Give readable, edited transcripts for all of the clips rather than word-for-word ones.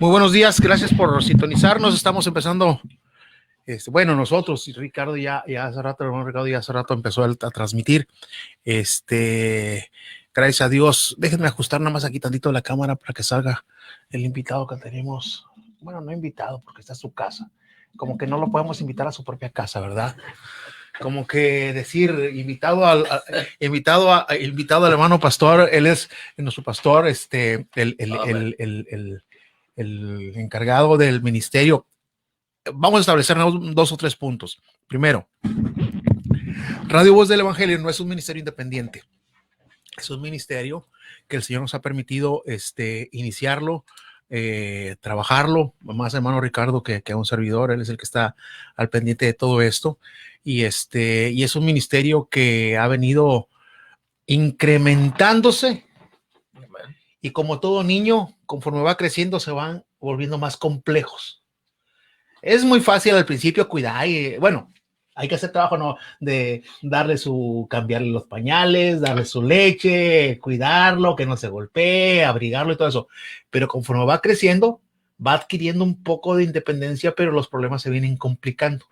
Muy buenos días, gracias por sintonizarnos. Estamos empezando, bueno, nosotros y Ricardo ya hace rato, el hermano Ricardo ya hace rato empezó a transmitir. Gracias a Dios. Déjenme ajustar nada más aquí tantito la cámara para que salga el invitado que tenemos. Bueno, no invitado porque está en su casa. Como que no lo podemos invitar a su propia casa, ¿verdad? Como que decir invitado al hermano pastor. Él es nuestro pastor, el encargado del ministerio. Vamos a establecer dos o tres puntos. Primero, Radio Voz del Evangelio no es un ministerio independiente. Es un ministerio que el Señor nos ha permitido iniciarlo, trabajarlo, más hermano Ricardo que un servidor. Él es el que está al pendiente de todo esto. Y es un ministerio que ha venido incrementándose. Y como todo niño, conforme va creciendo, se van volviendo más complejos. Es muy fácil al principio cuidar y, bueno, hay que hacer trabajo, ¿no? De cambiarle los pañales, darle su leche, cuidarlo, que no se golpee, abrigarlo y todo eso. Pero conforme va creciendo, va adquiriendo un poco de independencia, pero los problemas se vienen complicando.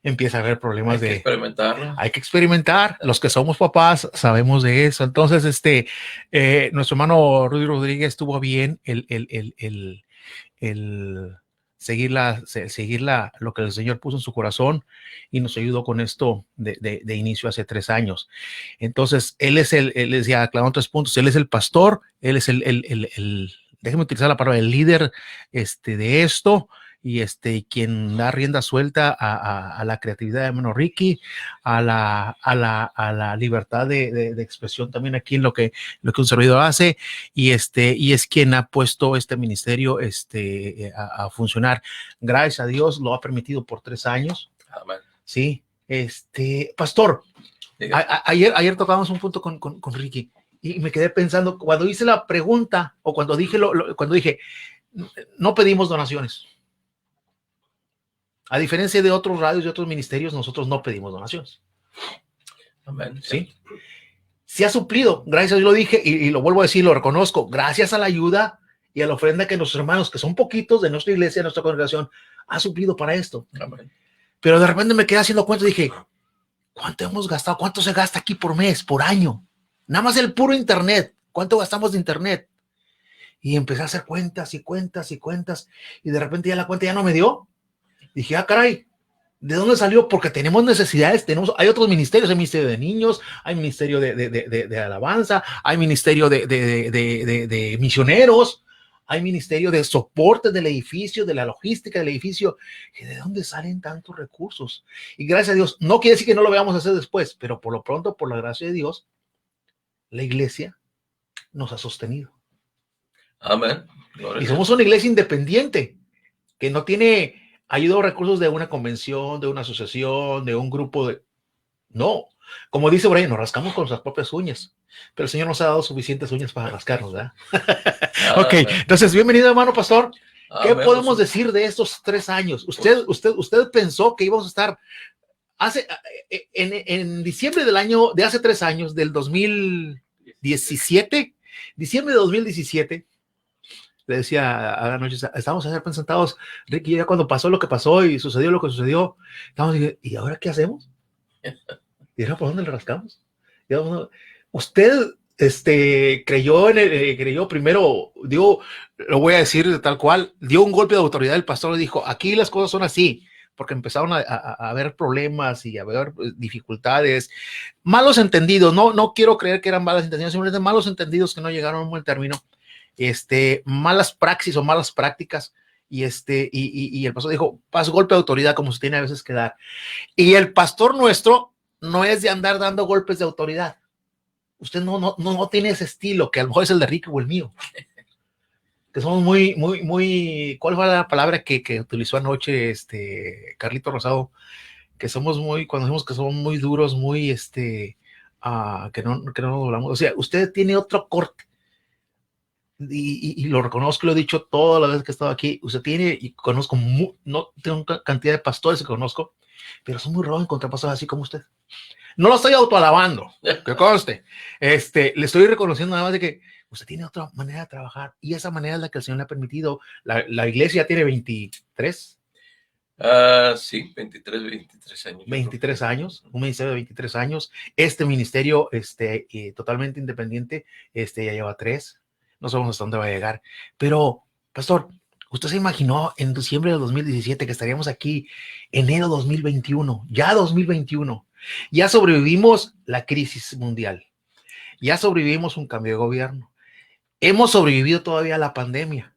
Empieza a haber problemas hay que experimentar. Los que somos papás sabemos de eso. Entonces, nuestro hermano Rudy Rodríguez estuvo bien el seguir lo que el Señor puso en su corazón y nos ayudó con esto de inicio hace 3 años. Entonces, él decía, aclarando 3 puntos, él es el pastor, él es déjeme utilizar la palabra, el líder de esto, y quien da rienda suelta a la creatividad de hermano Ricky, a la libertad de expresión también aquí en lo que un servidor hace, y es quien ha puesto este ministerio a funcionar. Gracias a Dios lo ha permitido por 3 años. Amén. Sí, pastor, ayer tocábamos un punto con Ricky y me quedé pensando cuando hice la pregunta o cuando dije cuando dije no pedimos donaciones. A diferencia de otros radios y otros ministerios, nosotros no pedimos donaciones. Amén. ¿Sí? Se ha suplido, gracias a Dios lo dije y lo vuelvo a decir, lo reconozco, gracias a la ayuda y a la ofrenda que nuestros hermanos, que son poquitos de nuestra iglesia, de nuestra congregación, ha suplido para esto. Amén. Pero de repente me quedé haciendo cuenta y dije, ¿cuánto hemos gastado? ¿Cuánto se gasta aquí por mes, por año? Nada más el puro internet. ¿Cuánto gastamos de internet? Y empecé a hacer cuentas y cuentas y cuentas y de repente ya la cuenta ya no me dio. Dije, caray, ¿de dónde salió? Porque tenemos necesidades, hay otros ministerios, hay ministerio de niños, hay ministerio de alabanza, hay ministerio de misioneros, hay ministerio de soporte del edificio, de la logística del edificio. ¿De dónde salen tantos recursos? Y gracias a Dios, no quiere decir que no lo veamos hacer después, pero por lo pronto, por la gracia de Dios, la iglesia nos ha sostenido. Amén. Y somos una iglesia independiente, que no tiene ayuda o recursos de una convención, de una asociación, de un grupo de... No, como dice por ahí, nos rascamos con nuestras propias uñas, pero el Señor nos ha dado suficientes uñas para rascarnos, ¿verdad? Ok, entonces, bienvenido, hermano pastor. ¿Qué podemos decir de estos 3 años? Usted pensó que íbamos a estar en diciembre de hace 3 años, del 2017, diciembre de 2017, le decía a la noche, estábamos ayer sentados, Ricky, ya cuando pasó lo que pasó y sucedió lo que sucedió, estábamos diciendo, ¿y ahora qué hacemos? ¿Y ahora por dónde le rascamos? Usted creyó primero, lo voy a decir de tal cual, dio un golpe de autoridad, el pastor le dijo, aquí las cosas son así, porque empezaron a haber problemas y a haber dificultades, malos entendidos, no quiero creer que eran malas intenciones, simplemente malos entendidos que no llegaron a un buen término. Malas praxis o malas prácticas y el pastor dijo, paz, golpe de autoridad como se tiene a veces que dar, y el pastor nuestro no es de andar dando golpes de autoridad. Usted no tiene ese estilo que a lo mejor es el de Ricky o el mío, que somos muy, ¿cuál fue la palabra que utilizó anoche Carlito Rosado? Que somos cuando decimos que somos muy duros, muy que no nos doblamos. O sea, usted tiene otro corte. Y lo reconozco, lo he dicho todas las veces que he estado aquí, usted tiene, y conozco, no tengo cantidad de pastores que conozco, pero son muy raros encontrar pastores así como usted. No lo estoy autoalabando, que conste, le estoy reconociendo nada más de que usted tiene otra manera de trabajar y esa manera es la que el Señor le ha permitido. La iglesia tiene 23. Sí, 23 años. 23 años, un ministerio de 23 años. Este ministerio totalmente independiente ya lleva 3. No sabemos hasta dónde va a llegar. Pero, pastor, ¿usted se imaginó en diciembre de 2017 que estaríamos aquí enero 2021? Ya 2021. Ya sobrevivimos la crisis mundial. Ya sobrevivimos un cambio de gobierno. Hemos sobrevivido todavía a la pandemia.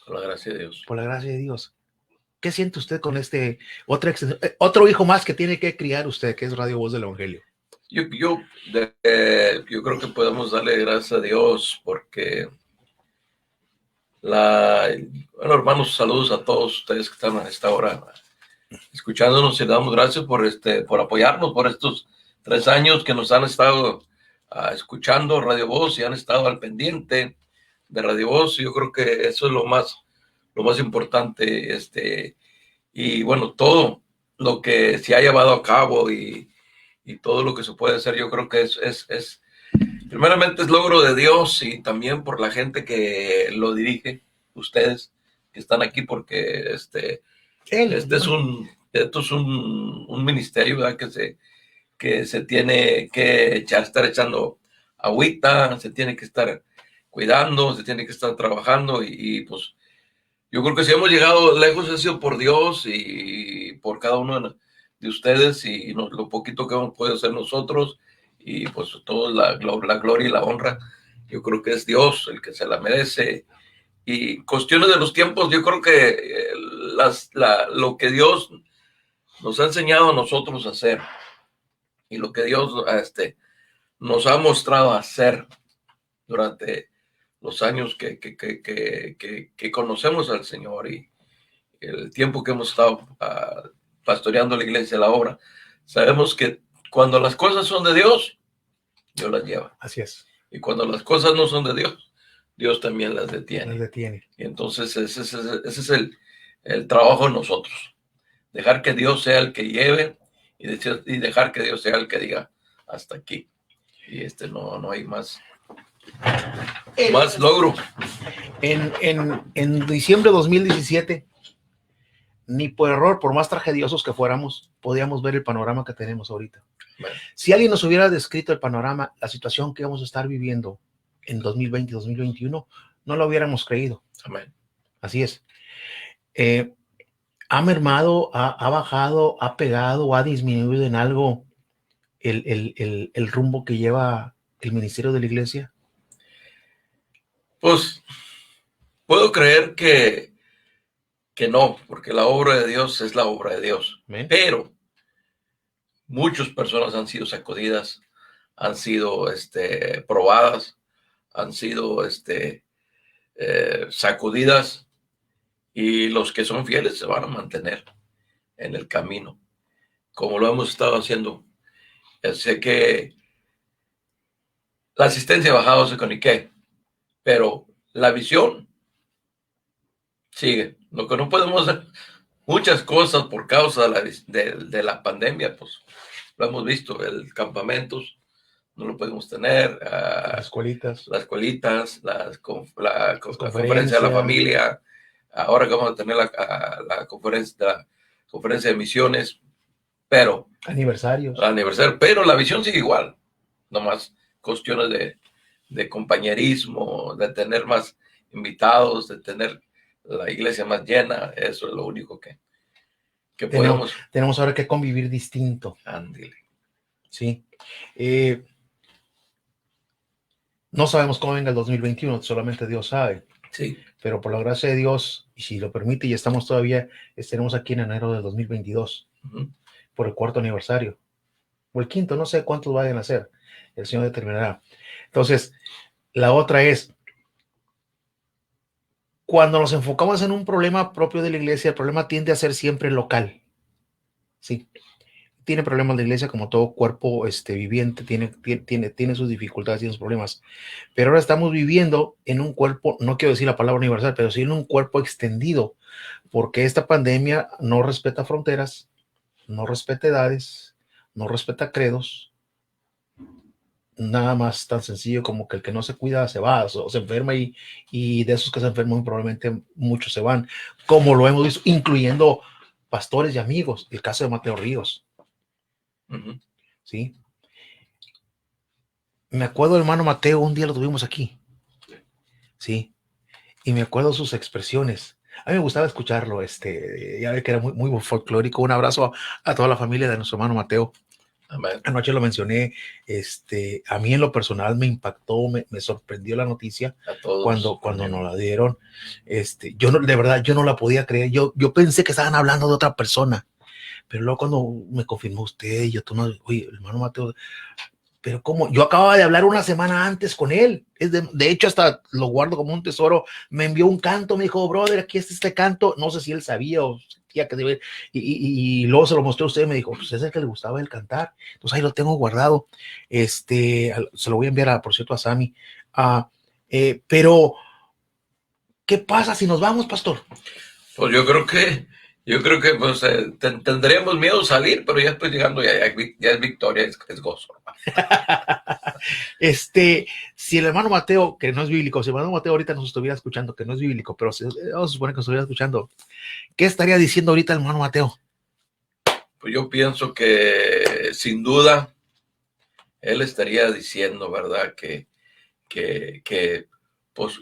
Por la gracia de Dios. Por la gracia de Dios. ¿Qué siente usted con otro hijo más que tiene que criar usted, que es Radio Voz del Evangelio? Yo creo que podemos darle gracias a Dios porque bueno, hermanos, saludos a todos ustedes que están a esta hora escuchándonos y le damos gracias por apoyarnos por estos 3 años que nos han estado escuchando Radio Voz y han estado al pendiente de Radio Voz. Yo creo que eso es lo más importante, y bueno, todo lo que se ha llevado a cabo y todo lo que se puede hacer, yo creo que es primeramente es logro de Dios y también por la gente que lo dirige, ustedes que están aquí, porque esto es un ministerio, ¿verdad? que se tiene que estar echando agüita, se tiene que estar cuidando, se tiene que estar trabajando y pues yo creo que si hemos llegado lejos ha sido por Dios y por cada uno de ustedes y lo poquito que hemos podido hacer nosotros y pues toda la gloria y la honra, yo creo que es Dios el que se la merece. Y cuestiones de los tiempos, yo creo que lo que Dios nos ha enseñado a nosotros a hacer y lo que Dios nos ha mostrado a hacer durante los años que conocemos al Señor y el tiempo que hemos estado pastoreando la iglesia, la obra, sabemos que cuando las cosas son de Dios, Dios las lleva. Así es. Y cuando las cosas no son de Dios, Dios también las detiene. Las detiene. Y entonces ese es el trabajo de nosotros. Dejar que Dios sea el que lleve y dejar que Dios sea el que diga hasta aquí. Y no hay más logro. En diciembre de 2017, ni por error, por más tragediosos que fuéramos, podíamos ver el panorama que tenemos ahorita. Bueno. Si alguien nos hubiera descrito el panorama, la situación que vamos a estar viviendo en 2020 y 2021, no lo hubiéramos creído. Amén. Así es. Ha mermado, ha bajado, ha pegado, ha disminuido en algo el rumbo que lleva el ministerio de la iglesia. Pues puedo creer que no, porque la obra de Dios es la obra de Dios. ¿Ven? Pero muchas personas han sido sacudidas, han sido probadas, han sido sacudidas, y los que son fieles se van a mantener en el camino, como lo hemos estado haciendo. Sé que la asistencia ha bajado, se coniqué, pero la visión sigue. Lo que no podemos hacer muchas cosas por causa de la pandemia, pues lo hemos visto, el campamentos no lo podemos tener, las escuelitas, la conferencia de la familia, ahora que vamos a tener la conferencia de misiones, pero aniversario, pero la visión sigue igual, nomás cuestiones de compañerismo, de tener más invitados, de tener la iglesia más llena. Eso es lo único que tenemos ahora que convivir distinto. Ándale. Sí. No sabemos cómo venga el 2021, solamente Dios sabe. Sí. Pero por la gracia de Dios, y si lo permite, y estaremos aquí en enero de 2022, por el 4º aniversario, o el 5º, no sé cuántos vayan a ser, el Señor determinará. Entonces, la otra es, cuando nos enfocamos en un problema propio de la iglesia, el problema tiende a ser siempre local. Sí. Tiene problemas la iglesia, como todo cuerpo viviente, tiene sus dificultades y sus problemas. Pero ahora estamos viviendo en un cuerpo, no quiero decir la palabra universal, pero sí en un cuerpo extendido, porque esta pandemia no respeta fronteras, no respeta edades, no respeta credos, nada más tan sencillo como que el que no se cuida se va o se enferma y de esos que se enferman muy probablemente muchos se van, como lo hemos visto, incluyendo pastores y amigos, el caso de Mateo Ríos, ¿sí? Me acuerdo del hermano Mateo, un día lo tuvimos aquí, ¿sí? Y me acuerdo sus expresiones. A mí me gustaba escucharlo, ya ve que era muy, muy folclórico. Un abrazo a toda la familia de nuestro hermano Mateo. Amén. Anoche lo mencioné, a mí en lo personal me impactó, me sorprendió la noticia cuando nos la dieron. Yo no, de verdad, yo no la podía creer. Yo pensé que estaban hablando de otra persona, pero luego cuando me confirmó usted, oye, hermano Mateo, pero como yo acababa de hablar una semana antes con él, de hecho hasta lo guardo como un tesoro, me envió un canto, me dijo, brother, aquí está este canto, no sé si él sabía o sentía que debe, y luego se lo mostré a usted y me dijo, pues es el que le gustaba el cantar, entonces ahí lo tengo guardado, se lo voy a enviar, por cierto, a Sammy, pero ¿qué pasa si nos vamos, pastor? Pues yo creo que pues, tendríamos miedo a salir, pero ya estoy llegando, ya es victoria, es gozo. Si el hermano Mateo, que no es bíblico, si el hermano Mateo ahorita nos estuviera escuchando, que no es bíblico, pero vamos a suponer que nos estuviera escuchando, ¿qué estaría diciendo ahorita el hermano Mateo? Pues yo pienso que sin duda él estaría diciendo, ¿verdad? Que pues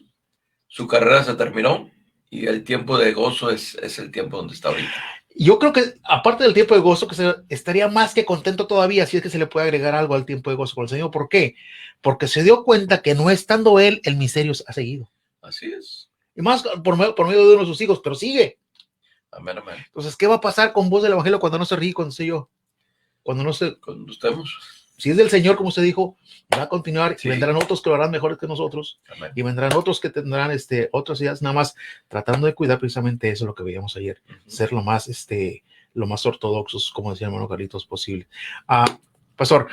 su carrera se terminó y el tiempo de gozo es el tiempo donde está ahorita. Yo creo que aparte del tiempo de gozo, que estaría más que contento todavía si es que se le puede agregar algo al tiempo de gozo con el Señor. ¿Por qué? Porque se dio cuenta que no estando él, el miserio ha seguido. Así es. Y más por medio de uno de sus hijos, pero sigue. Amén, amén. Entonces, ¿qué va a pasar con vos del evangelio cuando no se ríe, cuando sé yo? Cuando estemos. Si es del Señor, como usted dijo, va a continuar, sí. Y vendrán otros que lo harán mejores que nosotros. Amén. Y vendrán otros que tendrán otras ideas, nada más tratando de cuidar precisamente eso, lo que veíamos ayer, ser lo más ortodoxos, como decía el hermano Carlitos, posible. Pastor,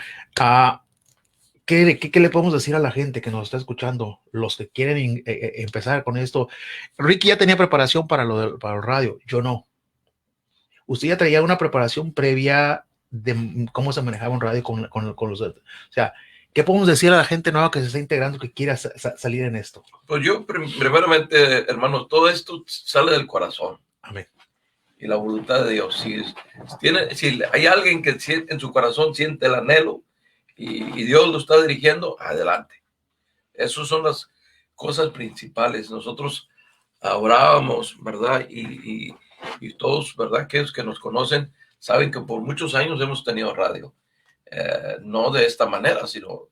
¿qué le podemos decir a la gente que nos está escuchando, los que quieren empezar con esto? Ricky ya tenía preparación para el radio, yo no. Usted ya traía una preparación previa de cómo se manejaba un radio con los... O sea, ¿qué podemos decir a la gente nueva que se está integrando, que quiera salir en esto? Pues yo, primeramente, hermanos, todo esto sale del corazón. Amén. Y la voluntad de Dios. Si hay alguien que en su corazón siente el anhelo y Dios lo está dirigiendo, adelante. Esas son las cosas principales. Nosotros orábamos, ¿verdad? Y todos, ¿verdad? Aquellos que nos conocen saben que por muchos años hemos tenido radio. No de esta manera, sino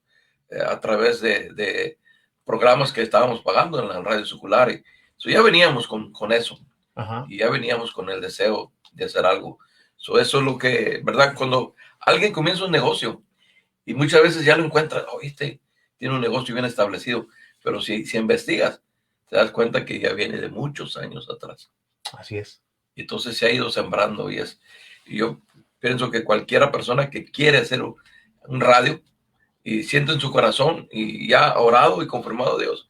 a través de programas que estábamos pagando en la radio secular. Y ya veníamos con eso. Ajá. Y ya veníamos con el deseo de hacer algo. Eso es lo que, ¿verdad? Cuando alguien comienza un negocio y muchas veces ya lo encuentra, oíste, tiene un negocio bien establecido, pero si investigas, te das cuenta que ya viene de muchos años atrás. Así es. Y entonces se ha ido sembrando y yo pienso que cualquiera persona que quiere hacer un radio y siente en su corazón y ya ha orado y confirmado a Dios,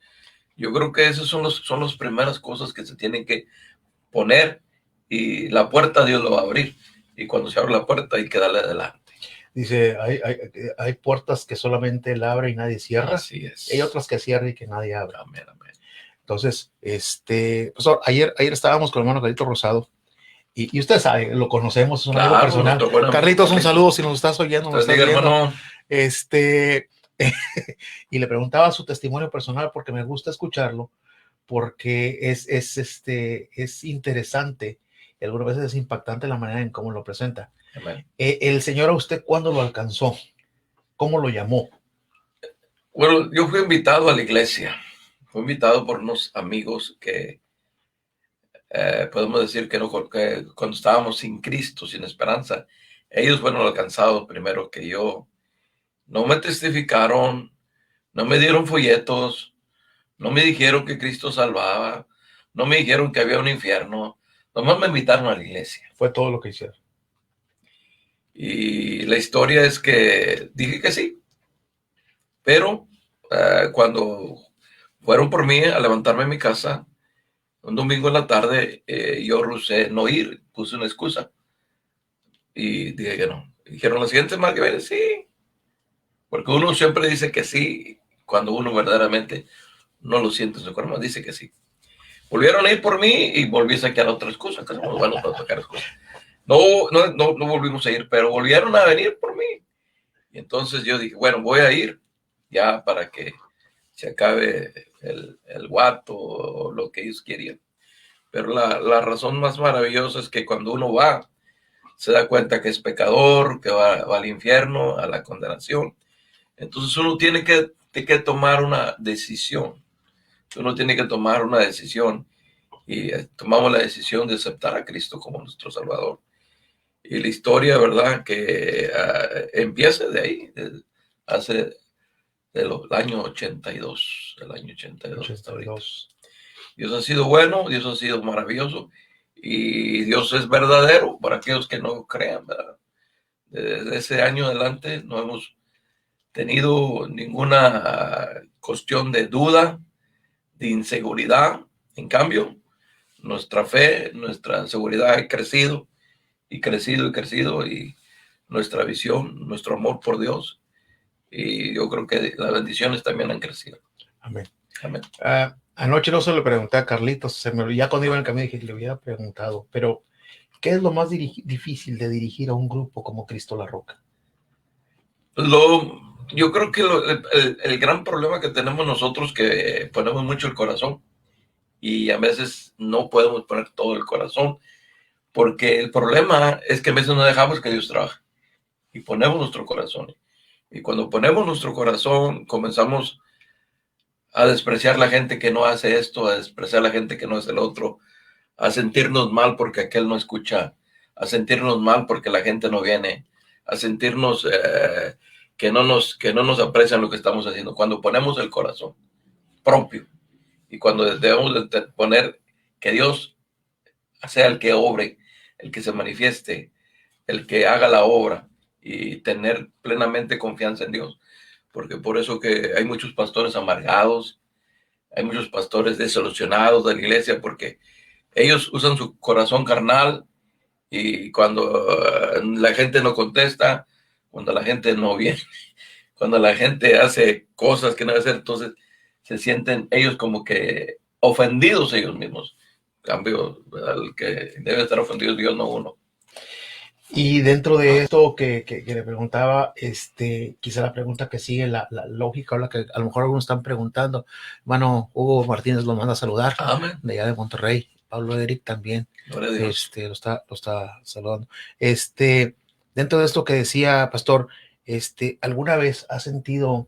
yo creo que esas son las primeras cosas que se tienen que poner y la puerta Dios lo va a abrir. Y cuando se abre la puerta hay que darle adelante. Dice, hay puertas que solamente él abre y nadie cierra. Así es. Hay otras que cierra y que nadie abre. Amén, amén. Entonces, pastor, ayer estábamos con el hermano Carlitos Rosado y usted sabe, lo conocemos, es un amigo personal. Carlitos, un saludo si nos estás oyendo. Nos estás viendo. Hermano. Y le preguntaba su testimonio personal porque me gusta escucharlo, porque es interesante y algunas veces es impactante la manera en cómo lo presenta. El Señor, a usted, ¿cuándo lo alcanzó? ¿Cómo lo llamó? Bueno, yo fui invitado a la iglesia. Fui invitado por unos amigos que podemos decir que cuando estábamos sin Cristo, sin esperanza, ellos fueron alcanzados primero que yo. No me testificaron, no me dieron folletos, no me dijeron que Cristo salvaba, no me dijeron que había un infierno, nomás me invitaron a la iglesia. Fue todo lo que hicieron. Y la historia es que dije que sí, pero cuando fueron por mí a levantarme en mi casa, un domingo en la tarde, yo rusé no ir, puse una excusa y dije que no. Dijeron la siguiente semana que viene, sí. Porque uno siempre dice que sí, cuando uno verdaderamente no lo siente en su corazón, dice que sí. Volvieron a ir por mí y volví a sacar otras cosas, que somos buenos para sacar cosas. No volvimos a ir, pero volvieron a venir por mí. Y entonces yo dije, bueno, voy a ir ya para que se acabe el guato o lo que ellos querían. Pero la razón más maravillosa es que cuando uno va, se da cuenta que es pecador, que va al infierno, a la condenación. Entonces uno tiene que tomar una decisión. Uno tiene que tomar una decisión y tomamos la decisión de aceptar a Cristo como nuestro Salvador. Y la historia, ¿verdad? Que empieza de ahí, hace del año 82, el año 82 hasta ahorita. Dios ha sido bueno, Dios ha sido maravilloso y Dios es verdadero para aquellos que no crean, ¿verdad? Desde ese año adelante no hemos tenido ninguna cuestión de duda, de inseguridad. En cambio, nuestra fe, nuestra seguridad ha crecido y crecido y crecido, y nuestra visión, nuestro amor por Dios, y yo creo que las bendiciones también han crecido. Amén. Amén. Anoche no se lo pregunté a Carlitos, ya cuando iba en el camino dije que le hubiera preguntado, pero ¿qué es lo más difícil de dirigir a un grupo como Cristo la Roca? Yo creo que el gran problema que tenemos nosotros, que ponemos mucho el corazón y a veces no podemos poner todo el corazón, porque el problema es que a veces no dejamos que Dios trabaje y ponemos nuestro corazón. Y cuando ponemos nuestro corazón, comenzamos a despreciar la gente que no hace esto, a despreciar la gente que no hace el otro, a sentirnos mal porque aquel no escucha, a sentirnos mal porque la gente no viene, a sentirnos que no nos aprecian lo que estamos haciendo. Cuando ponemos el corazón propio y cuando debemos de poner que Dios sea el que obre, el que se manifieste, el que haga la obra, y tener plenamente confianza en Dios. Porque por eso que hay muchos pastores amargados, hay muchos pastores desilusionados de la iglesia, porque ellos usan su corazón carnal, y cuando la gente no contesta, cuando la gente no viene, cuando la gente hace cosas que no debe hacer, entonces se sienten ellos como que ofendidos ellos mismos. En cambio, el que debe estar ofendido es Dios, no uno. Y dentro de esto que le preguntaba, quizá la pregunta que sigue, la lógica, o la que a lo mejor algunos están preguntando, hermano Hugo Martínez lo manda a saludar. Amén. De allá de Monterrey. Pablo Eric también lo está saludando. Dentro de esto que decía Pastor, ¿alguna vez has sentido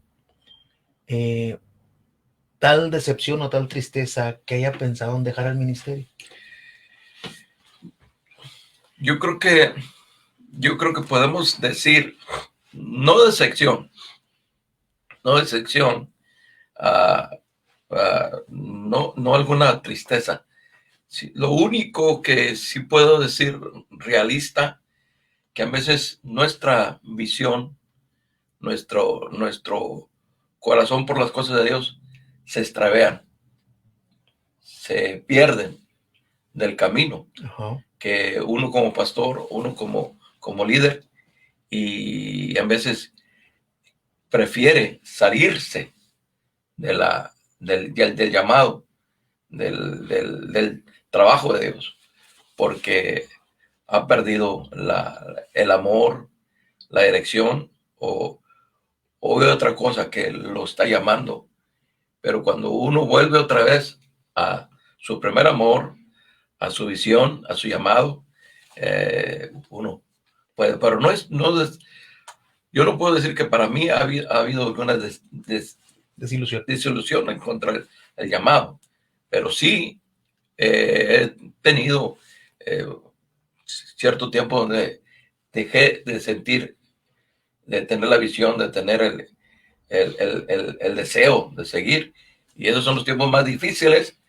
tal decepción o tal tristeza que haya pensado en dejar el ministerio? Yo creo que podemos decir, no decepción, no alguna tristeza. Sí, lo único que sí puedo decir realista, que a veces nuestra visión, nuestro corazón por las cosas de Dios se extravean, se pierden del camino. Ajá. Que uno como pastor, uno como líder, y a veces prefiere salirse del llamado, del trabajo de Dios, porque ha perdido el amor, la dirección, o otra cosa que lo está llamando. Pero cuando uno vuelve otra vez a su primer amor, a su visión, a su llamado, uno puede, pero yo no puedo decir que para mí ha habido alguna desilusión en contra del llamado, pero sí he tenido cierto tiempo donde dejé de sentir, de tener la visión, de tener el deseo de seguir, y esos son los tiempos más difíciles,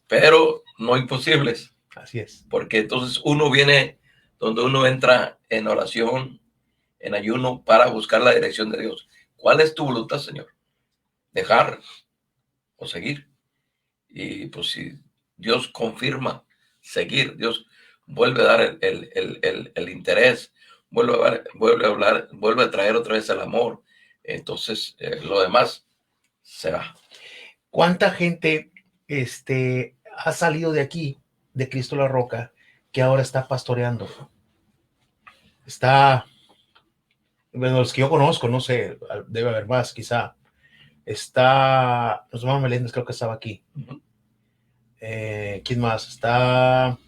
pero no imposibles. Así es. Porque entonces uno viene donde uno entra en oración, en ayuno, para buscar la dirección de Dios. ¿Cuál es tu voluntad, Señor? ¿Dejar o seguir? Y pues si Dios confirma seguir, Dios vuelve a dar el interés, vuelve a traer otra vez el amor, Entonces, lo demás se va. ¿Cuánta gente ha salido de aquí, de Cristo la Roca, que ahora está pastoreando? Bueno, los que yo conozco, no sé, debe haber más, quizá. Está, los hermanos Meléndez, creo que estaba aquí. Uh-huh. ¿Quién más? Está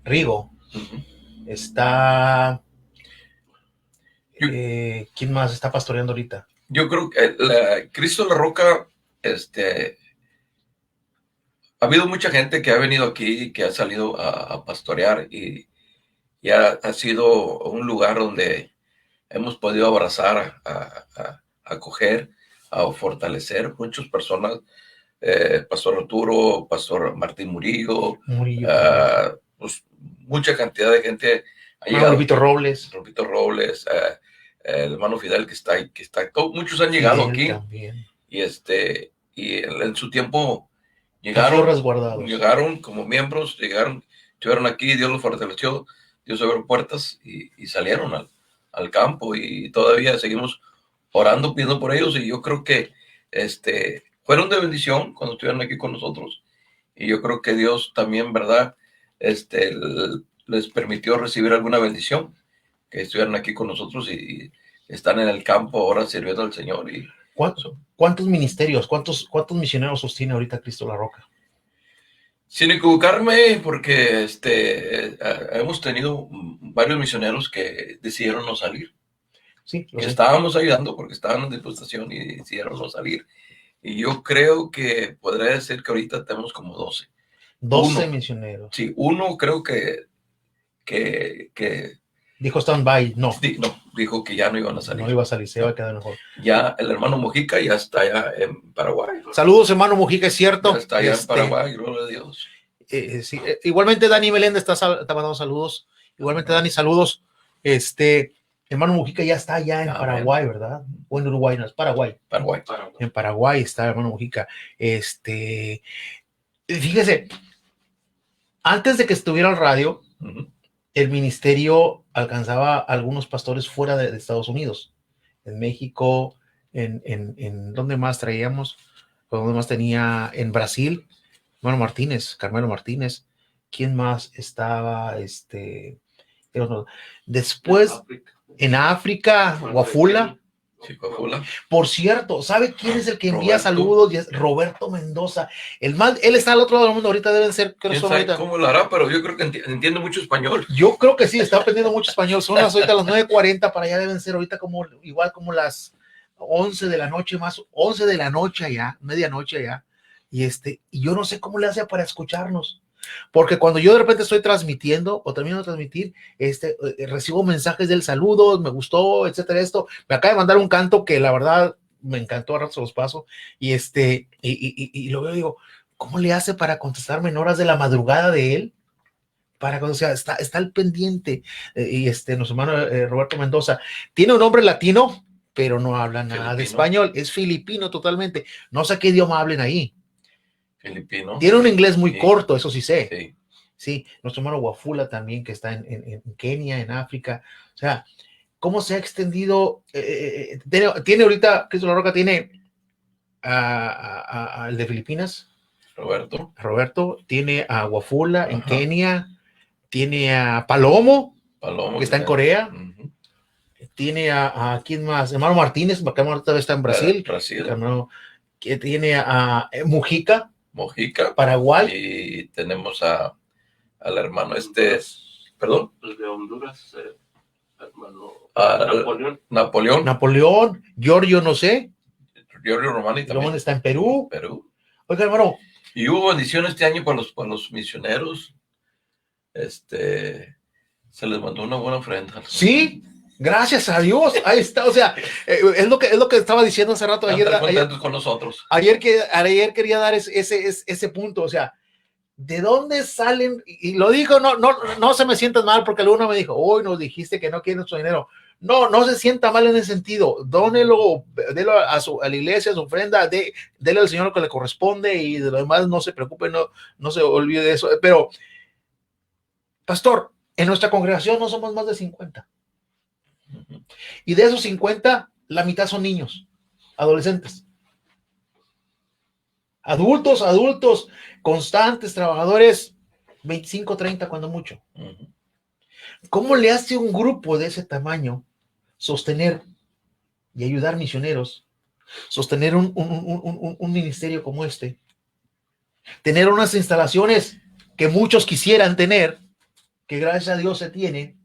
Rigo. Uh-huh. Está... ¿quién más está pastoreando ahorita? Yo creo que Cristo la Roca, ha habido mucha gente que ha venido aquí, que ha salido a pastorear y ha sido un lugar donde hemos podido abrazar, a acoger, a fortalecer muchas personas. Pastor Arturo, Pastor Martín Murillo, pues, mucha cantidad de gente ha llegado. Rubito Robles. Rubito Robles, el hermano Fidel que está ahí, muchos han llegado Fidel aquí también. Y en su tiempo llegaron como miembros, estuvieron aquí, Dios los fortaleció, Dios abrió puertas y salieron al campo, y todavía seguimos orando, pidiendo por ellos, y yo creo que fueron de bendición cuando estuvieron aquí con nosotros, y yo creo que Dios también, ¿verdad? Les permitió recibir alguna bendición, que estuvieran aquí con nosotros y están en el campo ahora sirviendo al Señor. Y ¿Cuántos ministerios, cuántos misioneros sostiene ahorita Cristo la Roca? Sin equivocarme, porque hemos tenido varios misioneros que decidieron no salir. Sí, estábamos ayudando porque estaban en disposición y decidieron no salir. Y yo creo que podría decir que ahorita tenemos como 12. 12 misioneros. Sí, uno creo que dijo stand-by, no. Dijo que ya no iban a salir. No iba a salir, se iba a quedar mejor. Ya el hermano Mojica ya está allá en Paraguay. Saludos, hermano Mojica, es cierto. Ya está allá en Paraguay, gloria a Dios. Sí. Igualmente Dani Meléndez está mandando saludos. Igualmente Dani, saludos. Hermano Mojica ya está allá en Paraguay, ¿verdad? O en Uruguay, no, es Paraguay. En Paraguay está hermano Mojica. Fíjese, antes de que estuviera el radio, el ministerio alcanzaba a algunos pastores fuera de Estados Unidos, en México, en ¿dónde más traíamos? ¿Dónde más tenía? En Brasil, hermano Martínez, Carmelo Martínez. ¿Quién más estaba? Después, en África, Guafula. Sí, Guafula. Por cierto, ¿sabe quién es el que envía saludos? Roberto Mendoza. Él está al otro lado del mundo, ahorita deben ser, creo que ahorita. ¿Cómo lo hará? Pero yo creo que entiende mucho español. Yo creo que sí, está aprendiendo mucho español. Son ahorita las 9:40, para allá deben ser ahorita igual como las 11 de la noche, más 11 de la noche allá, medianoche allá. Y yo no sé cómo le hace para escucharnos. Porque cuando yo de repente estoy transmitiendo o termino de transmitir, recibo mensajes del saludo, me gustó, etcétera, me acaba de mandar un canto que la verdad me encantó, ahora se los paso, y lo veo y digo, ¿cómo le hace para contestarme en horas de la madrugada de él? O sea, está al pendiente, nuestro hermano Roberto Mendoza, tiene un nombre latino, pero no habla nada de español, es filipino totalmente, no sé qué idioma hablen ahí. Filipino. Tiene un inglés muy corto, eso sí sé. Sí, nuestro hermano Guafula también, que está en Kenia, en África. O sea, ¿cómo se ha extendido? Tiene ahorita, Cristo la Roca tiene el de Filipinas. Roberto. Tiene a Guafula en Kenia. Tiene a Palomo que está en Corea. Tiene a ¿quién más? Hermano Martínez, que ahorita está en Brasil. Hermano, que tiene a Mojica, Paraguay. Y tenemos al hermano perdón. El de Honduras, hermano Napoleón. Giorgio, no sé. Giorgio Romani también. Está en Perú. Oiga, hermano. Y hubo bendición este año para los misioneros. Se les mandó una buena ofrenda. Sí. Gracias a Dios, ahí está, o sea, es lo que estaba diciendo hace rato. Ayer con nosotros. Ayer quería dar ese punto, o sea, ¿de dónde salen? Y lo digo, no se me sientan mal, porque alguno me dijo, hoy nos dijiste que no quieren su dinero. No se sienta mal en ese sentido, dónelo a la iglesia, a su ofrenda, dele al Señor lo que le corresponde, y de lo demás no se preocupe, no se olvide de eso. Pero, pastor, en nuestra congregación no somos más de 50. Y de esos 50, la mitad son niños. adolescentes. Adultos, constantes, trabajadores, 25, 30 cuando mucho. ¿Cómo le hace un grupo de ese tamaño sostener y ayudar misioneros, sostener un ministerio como este, tener unas instalaciones que muchos quisieran tener, que gracias a Dios se tienen,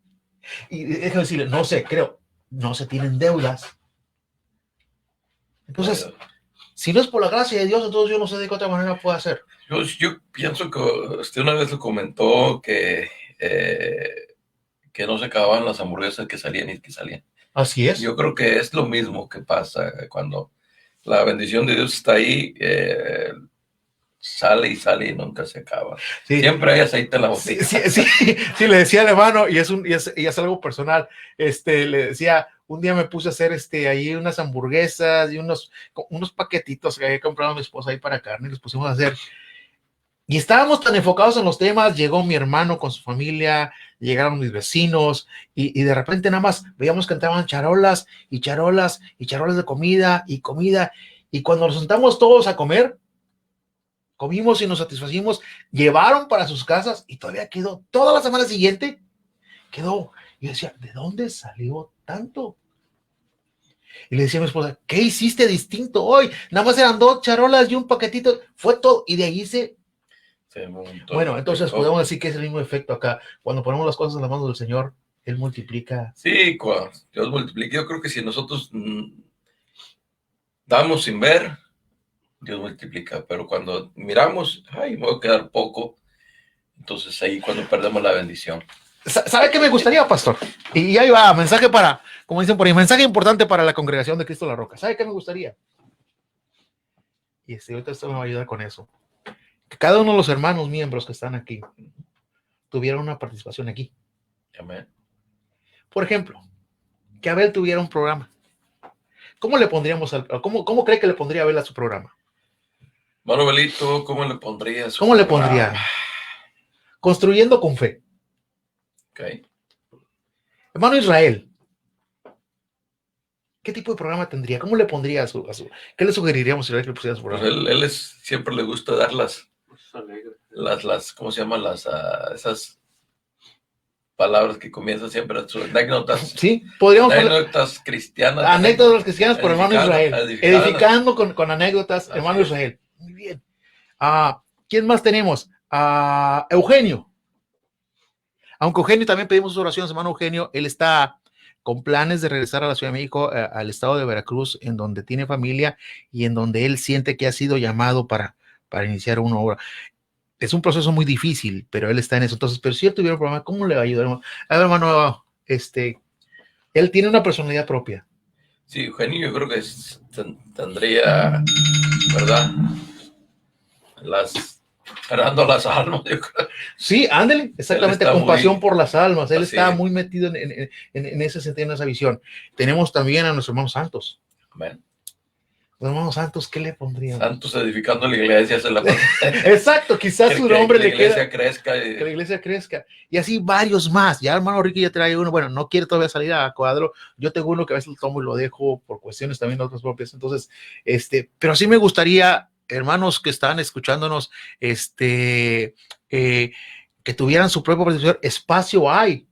y déjame decirle, no se tienen deudas? Entonces, si no es por la gracia de Dios, entonces yo no sé de qué otra manera puedo hacer. Yo pienso que usted una vez lo comentó que no se acababan las hamburguesas que salían y que salían. Así es. Yo creo que es lo mismo que pasa cuando la bendición de Dios está ahí, sale y nunca se acaba. Sí. Siempre hay aceite en la botella. Sí, le decía al hermano, y es algo personal, le decía, un día me puse a hacer ahí unas hamburguesas y unos paquetitos que había comprado mi esposa ahí para carne, y los pusimos a hacer. Y estábamos tan enfocados en los temas, llegó mi hermano con su familia, llegaron mis vecinos, y de repente nada más veíamos que entraban charolas y charolas y charolas de comida, y cuando nos sentamos todos a comer, comimos y nos satisfacimos, llevaron para sus casas y todavía quedó, toda la semana siguiente quedó. Y yo decía, ¿de dónde salió tanto? Y le decía a mi esposa, ¿qué hiciste distinto hoy? Nada más eran 2 charolas y un paquetito, fue todo, y de ahí bueno, entonces podemos decir que es el mismo efecto acá. Cuando ponemos las cosas en las manos del Señor, Él multiplica. Sí, Dios multiplica. Yo creo que si nosotros damos sin ver, Dios multiplica. Pero cuando miramos, me voy a quedar poco, entonces ahí cuando perdemos la bendición. ¿Sabe qué me gustaría, pastor? Y ahí va, mensaje como dicen por ahí, mensaje importante para la congregación de Cristo la Roca. ¿Sabe qué me gustaría? Y ahorita esto me va a ayudar con eso. Que cada uno de los hermanos miembros que están aquí tuviera una participación aquí. Amén. Por ejemplo, que Abel tuviera un programa. ¿Cómo le pondríamos cómo cree que le pondría Abel a su programa? Manuelito, ¿cómo le pondría? ¿Cómo le pondría? Construyendo con fe. Okay. Hermano Israel, ¿qué tipo de programa tendría? ¿Cómo le pondría qué le sugeriríamos si le pusiera a su programa? Pues él siempre le gusta dar las ¿cómo se llaman? Esas palabras que comienzan siempre, sus anécdotas. Sí, podríamos anécdotas cristianas. Anécdotas cristianas por hermano Israel. Edificando con anécdotas, así hermano Israel. Muy bien. ¿Quién más tenemos? Eugenio. Aunque Eugenio también pedimos sus oraciones, hermano Eugenio, él está con planes de regresar a la Ciudad de México, al estado de Veracruz, en donde tiene familia y en donde él siente que ha sido llamado para iniciar una obra. Es un proceso muy difícil, pero él está en eso. Entonces, pero si él tuviera un problema, ¿cómo le va a ayudar? A ver, hermano, él tiene una personalidad propia. Sí, Eugenio, yo creo que tendría, ¿verdad? Ganando las almas, yo creo. Sí, ándale, exactamente, compasión por las almas. Él está muy metido en ese sentido, en esa visión. Tenemos también a nuestros hermanos santos. Amén. Los hermanos santos, ¿qué le pondrían? Santos edificando la iglesia. Exacto, quizás su nombre le queda. Que la iglesia crezca. Y así varios más. Ya hermano Ricky ya trae uno. Bueno, no quiere todavía salir a cuadro. Yo tengo uno que a veces lo tomo y lo dejo por cuestiones también de otras propias. Entonces, pero sí me gustaría, hermanos que están escuchándonos, que tuvieran su propio participación. Espacio hay.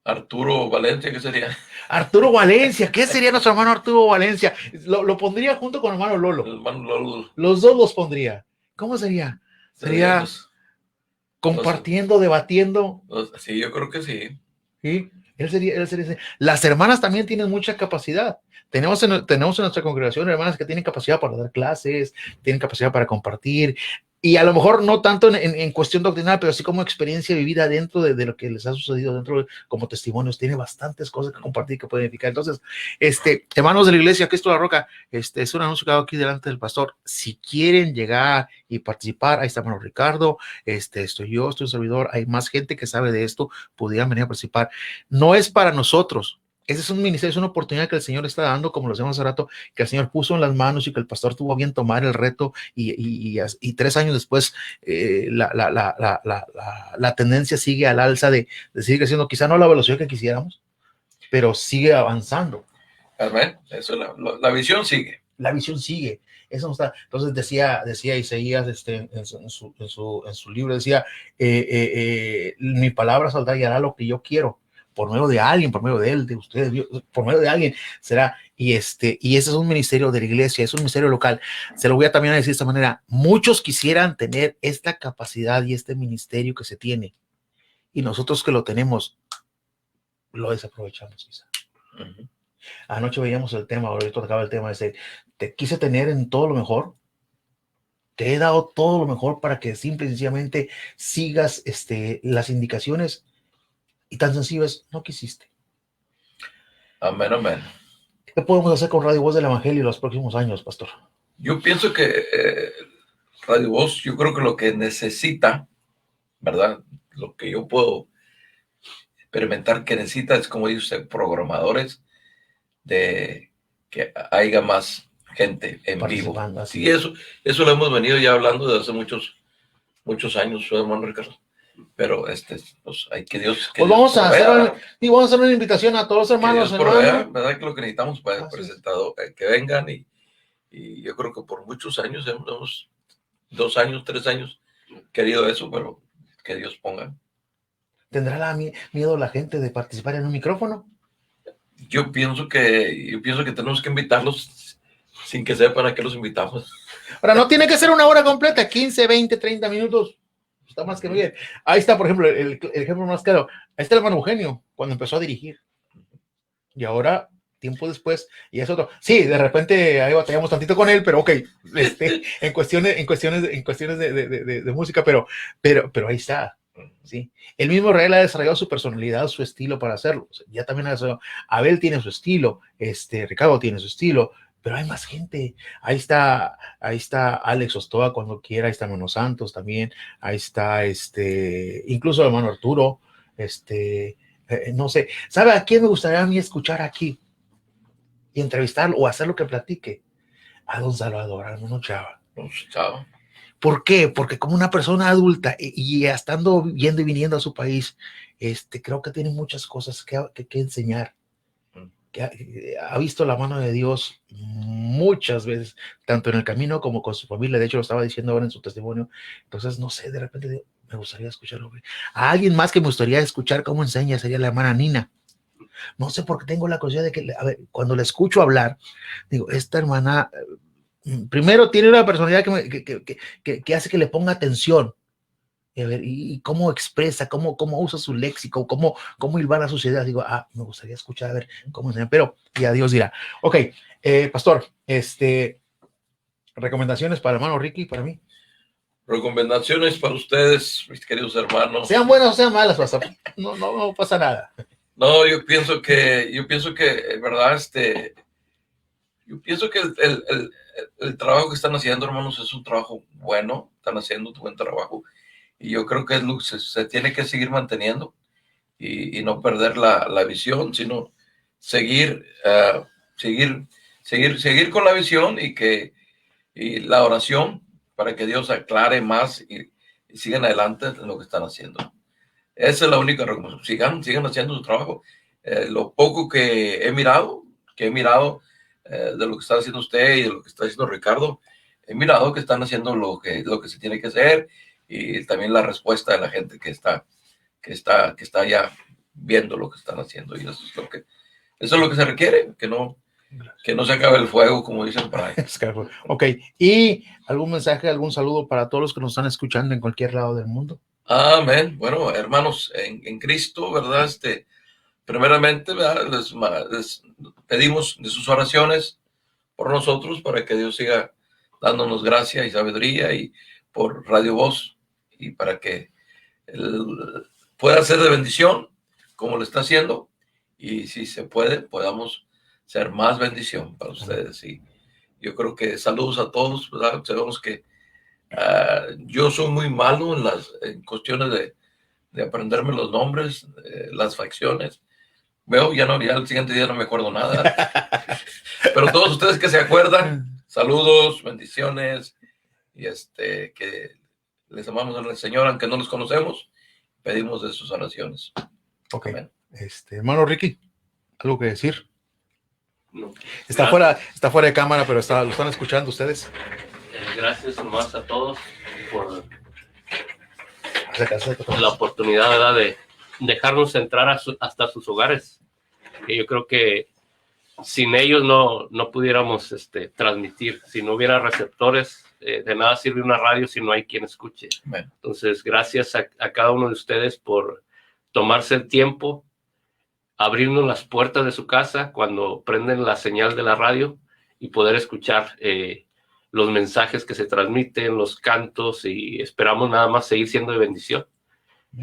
Arturo Valencia, ¿qué sería? Arturo Valencia, ¿qué sería nuestro hermano Arturo Valencia? Lo pondría junto con hermano Lolo. El hermano Lolo. Los dos los pondría. ¿Cómo sería? Sería compartiendo, debatiendo. Sí, yo creo que sí. Sí, él sería. Las hermanas también tienen mucha capacidad. Tenemos en nuestra congregación hermanas que tienen capacidad para dar clases, tienen capacidad para compartir, y a lo mejor no tanto en cuestión doctrinal, pero sí como experiencia vivida dentro de lo que les ha sucedido, como testimonios. Tiene bastantes cosas que compartir, que pueden edificar. Entonces, hermanos de la iglesia Cristo la Roca, es un anuncio que hago aquí delante del pastor. Si quieren llegar y participar, ahí está hermano Ricardo, estoy yo, estoy un servidor, hay más gente que sabe de esto, pudieran venir a participar. No es para nosotros. Ese es un ministerio, es una oportunidad que el Señor está dando, como lo decíamos hace rato, que el Señor puso en las manos y que el pastor tuvo a bien tomar el reto, y 3 años después la tendencia sigue al alza de seguir creciendo, quizá no a la velocidad que quisiéramos, pero sigue avanzando. Amén. Eso, la visión sigue. La visión sigue. Eso no está. Entonces decía Isaías en su libro, decía, mi palabra saldrá y hará lo que yo quiero, por medio de alguien, por medio de él, de ustedes, por medio de alguien será. Y ese es un ministerio de la iglesia, es un ministerio local. Se lo voy a también a decir de esta manera. Muchos quisieran tener esta capacidad y este ministerio que se tiene. Y nosotros que lo tenemos, lo desaprovechamos, quizá. Uh-huh. Anoche veíamos el tema, ahorita tocaba el tema de te quise tener en todo lo mejor, te he dado todo lo mejor para que simple y sencillamente sigas las indicaciones y tan sencillo es, no quisiste. Amén, amén. ¿Qué podemos hacer con Radio Voz del Evangelio en los próximos años, pastor? Yo pienso que Radio Voz, yo creo que lo que necesita, ¿verdad? Lo que yo puedo experimentar que necesita es, como dice usted, programadores de que haya más gente en vivo. Sí, eso lo hemos venido ya hablando desde hace muchos años, hermano Ricardo. Pero pues hay que Dios. Pues vamos a hacer una invitación a todos los hermanos. Que Dios ¿verdad? Que lo que necesitamos para presentado, que vengan y yo creo que por muchos años, hemos 2 años, 3 años querido eso, pero que Dios ponga. ¿Tendrá miedo la gente de participar en un micrófono? Yo pienso que tenemos que invitarlos sin que sepan a qué los invitamos. Ahora, no tiene que ser una hora completa, 15, 20, 30 minutos. Está más que bien. Ahí está, por ejemplo, el ejemplo más claro. Ahí está el hermano Eugenio, cuando empezó a dirigir. Y ahora, tiempo después, y es otro. Sí, de repente ahí batallamos tantito con él, pero ok, en cuestiones de música, pero ahí está. ¿Sí? El mismo Israel ha desarrollado su personalidad, su estilo para hacerlo. Ya también Abel tiene su estilo, Ricardo tiene su estilo, pero hay más gente. Ahí está Alex Ostoa cuando quiera, ahí está Hermano Santos también, ahí está incluso el hermano Arturo, no sé, ¿sabe a quién me gustaría a mí escuchar aquí y entrevistarlo o hacer lo que platique? A don Salvador, al hermano Chava. Chava. ¿Por qué? Porque como una persona adulta y estando yendo y viniendo a su país, creo que tiene muchas cosas que enseñar. Que ha visto la mano de Dios muchas veces, tanto en el camino como con su familia. De hecho, lo estaba diciendo ahora en su testimonio. Entonces, no sé, de repente me gustaría escucharlo. A alguien más que me gustaría escuchar cómo enseña sería la hermana Nina. No sé por qué tengo la curiosidad de que, a ver, cuando la escucho hablar, digo, esta hermana... Primero tiene una personalidad que hace que le ponga atención y cómo expresa, cómo usa su léxico, cómo hilvana sus ideas. Digo, me gustaría escuchar a ver cómo enseña, pero ya Dios dirá. Ok, pastor, recomendaciones para el hermano Ricky y para mí. Recomendaciones para ustedes, mis queridos hermanos. Sean buenas o sean malas, pastor. No pasa nada. No, yo pienso que, verdad, yo pienso que el trabajo que están haciendo, hermanos, es un trabajo bueno. Están haciendo un buen trabajo. Y yo creo que se tiene que seguir manteniendo y no perder la visión, sino seguir con la visión y la oración para que Dios aclare más y sigan adelante en lo que están haciendo. Esa es la única recomendación. Sigan haciendo su trabajo. Lo poco que he mirado de lo que está haciendo usted y de lo que está haciendo Ricardo, he mirado que están haciendo lo que se tiene que hacer y también la respuesta de la gente que está ya viendo lo que están haciendo, y eso es lo que se requiere, que no se acabe el fuego, como dicen por ahí. Ok, ¿y algún mensaje, algún saludo para todos los que nos están escuchando en cualquier lado del mundo? Amén. Bueno, hermanos, en Cristo, ¿verdad? Primeramente, ¿verdad? Les pedimos de sus oraciones por nosotros, para que Dios siga dándonos gracia y sabiduría, y por Radio Voz, y para que pueda ser de bendición, como lo está haciendo, y si se puede, podamos ser más bendición para ustedes. Y yo creo que saludos a todos, ¿verdad? Sabemos que yo soy muy malo en cuestiones de aprenderme los nombres, las facciones. Veo, ya el siguiente día no me acuerdo nada. Pero todos ustedes que se acuerdan, saludos, bendiciones, y que les amamos al Señor, aunque no los conocemos, pedimos de sus oraciones. Ok. Hermano Ricky, ¿algo que decir? No. Está fuera de cámara, pero lo están escuchando ustedes. Gracias nomás a todos por la oportunidad, ¿verdad?, de dejarnos entrar hasta sus hogares. Y yo creo que sin ellos no pudiéramos transmitir. Si no hubiera receptores, de nada sirve una radio si no hay quien escuche. Bueno. Entonces, gracias a cada uno de ustedes por tomarse el tiempo, abrirnos las puertas de su casa cuando prenden la señal de la radio y poder escuchar los mensajes que se transmiten, los cantos, y esperamos nada más seguir siendo de bendición.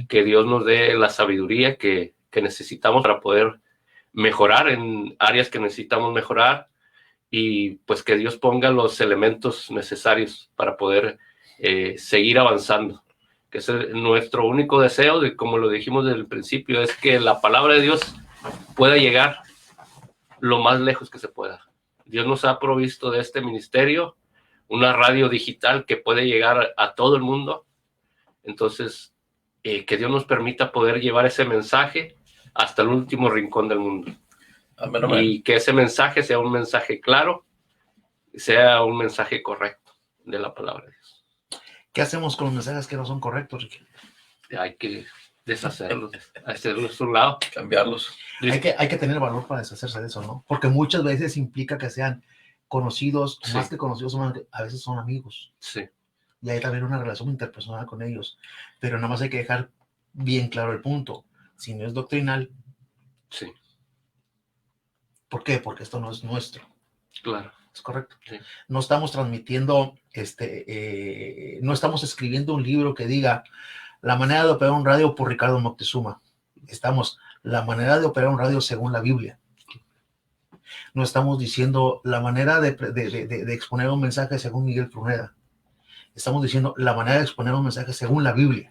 Que Dios nos dé la sabiduría que necesitamos para poder mejorar en áreas que necesitamos mejorar, y pues que Dios ponga los elementos necesarios para poder seguir avanzando. Que ese es nuestro único deseo, como lo dijimos desde el principio, es que la palabra de Dios pueda llegar lo más lejos que se pueda. Dios nos ha provisto de este ministerio, una radio digital que puede llegar a todo el mundo. Entonces, que Dios nos permita poder llevar ese mensaje hasta el último rincón del mundo. Amén, amén. Y que ese mensaje sea un mensaje claro, sea un mensaje correcto de la palabra de Dios. ¿Qué hacemos con los mensajes que no son correctos, Ricky? Hay que deshacerlos, hacerlos a un lado. Cambiarlos. Hay que tener valor para deshacerse de eso, ¿no? Porque muchas veces implica que sean conocidos, Sí. más que conocidos, a veces son amigos. Sí. Y hay también una relación interpersonal con ellos. Pero nada más hay que dejar bien claro el punto. Si no es doctrinal. Sí. ¿Por qué? Porque esto no es nuestro. Claro. Es correcto. Sí. No estamos transmitiendo, no estamos escribiendo un libro que diga la manera de operar un radio por Ricardo Moctezuma. Estamos la manera de operar un radio según la Biblia. No estamos diciendo la manera de exponer un mensaje según Miguel Pruneda. Estamos diciendo la manera de exponer un mensaje según la Biblia,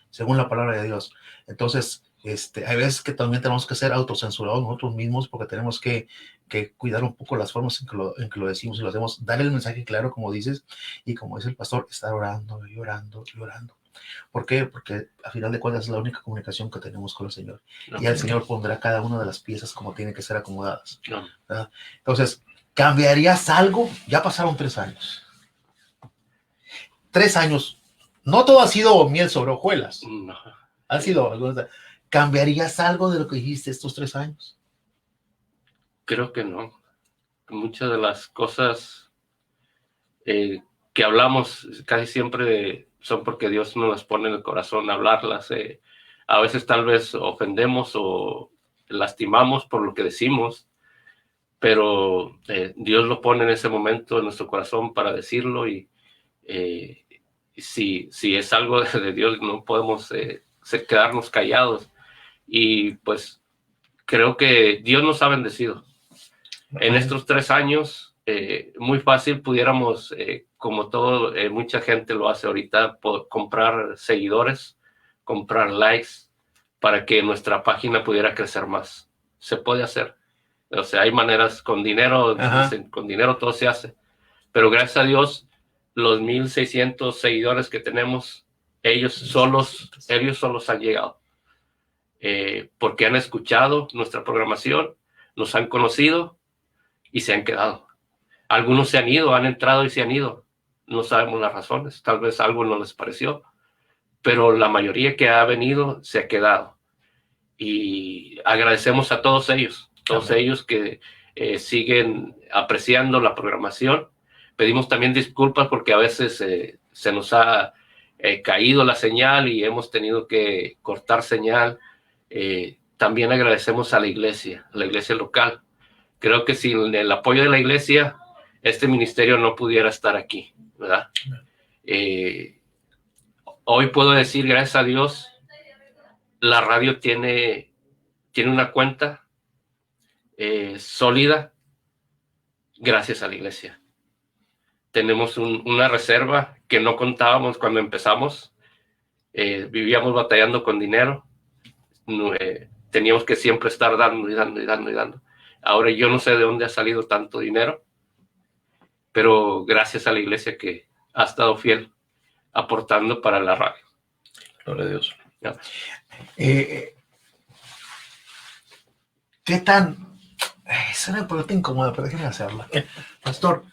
según la palabra de Dios. Entonces, hay veces que también tenemos que ser autocensurados nosotros mismos, porque tenemos que cuidar un poco las formas en que lo decimos y lo hacemos, darle el mensaje claro, como dices, y como dice el pastor, estar orando y orando y orando. ¿Por qué? Porque a final de cuentas es la única comunicación que tenemos con el Señor. Y el Señor pondrá cada una de las piezas como tienen que ser acomodadas. ¿Verdad? Entonces, ¿cambiarías algo? Ya pasaron 3 años. 3 años. No todo ha sido miel sobre hojuelas. No. Han sido algunas. ¿Cambiarías algo de lo que dijiste estos 3 años? Creo que no. Muchas de las cosas que hablamos casi siempre son porque Dios nos las pone en el corazón hablarlas. A veces tal vez ofendemos o lastimamos por lo que decimos, pero Dios lo pone en ese momento en nuestro corazón para decirlo, y si es algo de Dios no podemos quedarnos callados. Y pues creo que Dios nos ha bendecido. En estos 3 años, muy fácil pudiéramos, como todo, mucha gente lo hace ahorita, comprar seguidores, comprar likes, para que nuestra página pudiera crecer más. Se puede hacer. O sea, hay maneras con dinero, con dinero todo se hace. Pero gracias a Dios, los 1,600 seguidores que tenemos, ellos solos han llegado. Porque han escuchado nuestra programación, nos han conocido y se han quedado. Algunos se han ido, han entrado y se han ido. No sabemos las razones, tal vez algo no les pareció, pero la mayoría que ha venido se ha quedado. Y agradecemos a todos ellos que siguen apreciando la programación. Pedimos también disculpas porque a veces se nos ha caído la señal y hemos tenido que cortar señal. También agradecemos a la iglesia local. Creo que sin el apoyo de la iglesia, este ministerio no pudiera estar aquí, ¿verdad? Hoy puedo decir, gracias a Dios, la radio tiene una cuenta sólida gracias a la iglesia. Tenemos una reserva que no contábamos cuando empezamos. Vivíamos batallando con dinero. Teníamos que siempre estar dando y dando y dando y dando. Ahora yo no sé de dónde ha salido tanto dinero, pero gracias a la iglesia que ha estado fiel aportando para la radio. Gloria a Dios. ¿Qué tan Esa es una pregunta incómoda, pero déjeme hacerla. Pastor,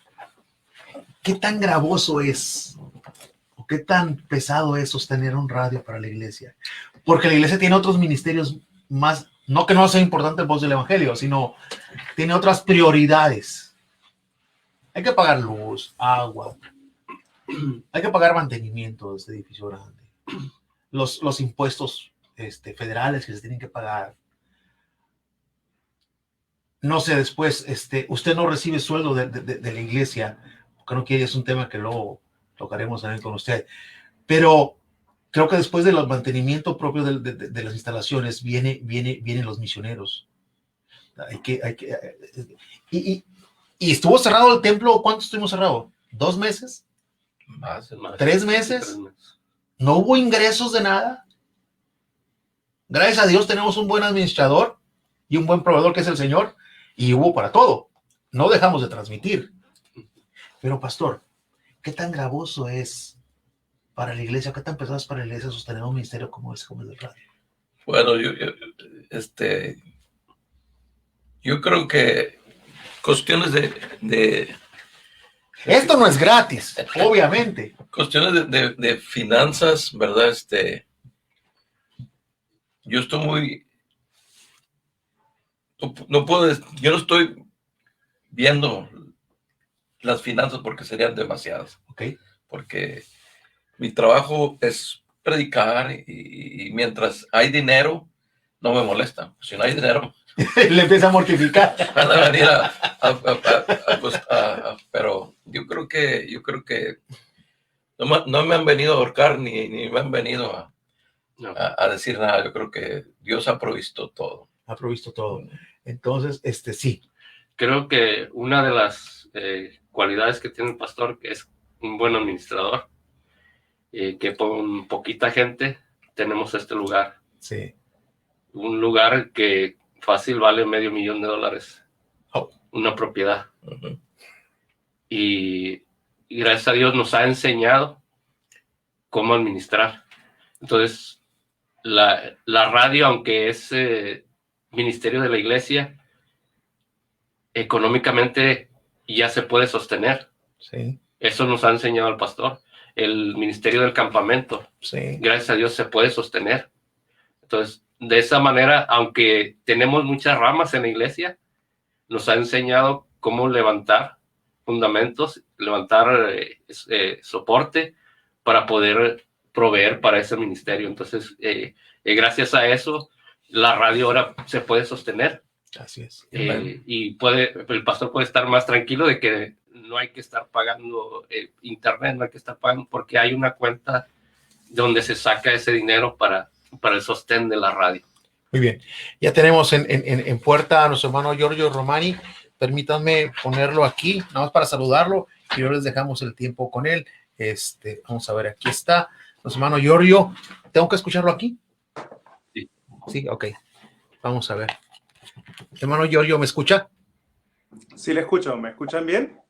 ¿qué tan gravoso es o qué tan pesado es sostener un radio para la iglesia? Porque la iglesia tiene otros ministerios más, no que no sea importante el voz del evangelio, sino tiene otras prioridades. Hay que pagar luz, agua, hay que pagar mantenimiento de este edificio grande, los impuestos federales que se tienen que pagar. No sé, después, usted no recibe sueldo de la iglesia, porque no quiere, es un tema que luego tocaremos también con usted, pero creo que después del mantenimiento propio de las instalaciones vienen los misioneros. Y estuvo cerrado el templo. ¿Cuánto estuvimos cerrado? ¿2 meses? Más. 3 meses. No hubo ingresos de nada. Gracias a Dios tenemos un buen administrador y un buen proveedor que es el Señor, y hubo para todo. No dejamos de transmitir. Pero pastor, ¿qué tan gravoso es para la iglesia, qué tan pesado es para la iglesia sostener un ministerio como ese, como el del radio? Bueno, yo creo que cuestiones de esto no es gratis, obviamente. Cuestiones de finanzas, ¿verdad? Yo estoy muy... No puedo, yo no estoy viendo las finanzas porque serían demasiadas. Okay. Porque mi trabajo es predicar y mientras hay dinero, no me molesta. Si no hay dinero... Le empieza a mortificar. Van a venir pero yo creo que no me han venido a ahorcar ni me han venido a decir nada. Yo creo que Dios ha provisto todo. Ha provisto todo. Entonces, sí. Creo que una de las cualidades que tiene el pastor, que es un buen administrador, que con poquita gente tenemos este lugar. Sí. Un lugar que fácil vale $500,000. Oh. Una propiedad. Uh-huh. Y gracias a Dios nos ha enseñado cómo administrar. Entonces, la radio, aunque es ministerio de la iglesia, económicamente ya se puede sostener. Sí. Eso nos ha enseñado el pastor. El ministerio del campamento, sí, gracias a Dios se puede sostener. Entonces, de esa manera, aunque tenemos muchas ramas en la iglesia, nos ha enseñado cómo levantar fundamentos, levantar soporte para poder proveer para ese ministerio. Entonces, gracias a eso, la radio ahora se puede sostener. Así es. Y el pastor puede estar más tranquilo de que no hay que estar pagando internet, no hay que estar pagando, porque hay una cuenta donde se saca ese dinero para el sostén de la radio. Muy bien. Ya tenemos en puerta a nuestro hermano Giorgio Romani. Permítanme ponerlo aquí, nada más para saludarlo, y luego les dejamos el tiempo con él. Vamos a ver, aquí está nuestro hermano Giorgio. ¿Tengo que escucharlo aquí? Sí. Sí, ok. Vamos a ver. Hermano Giorgio, ¿me escucha? Sí, le escucho. ¿Me escuchan bien?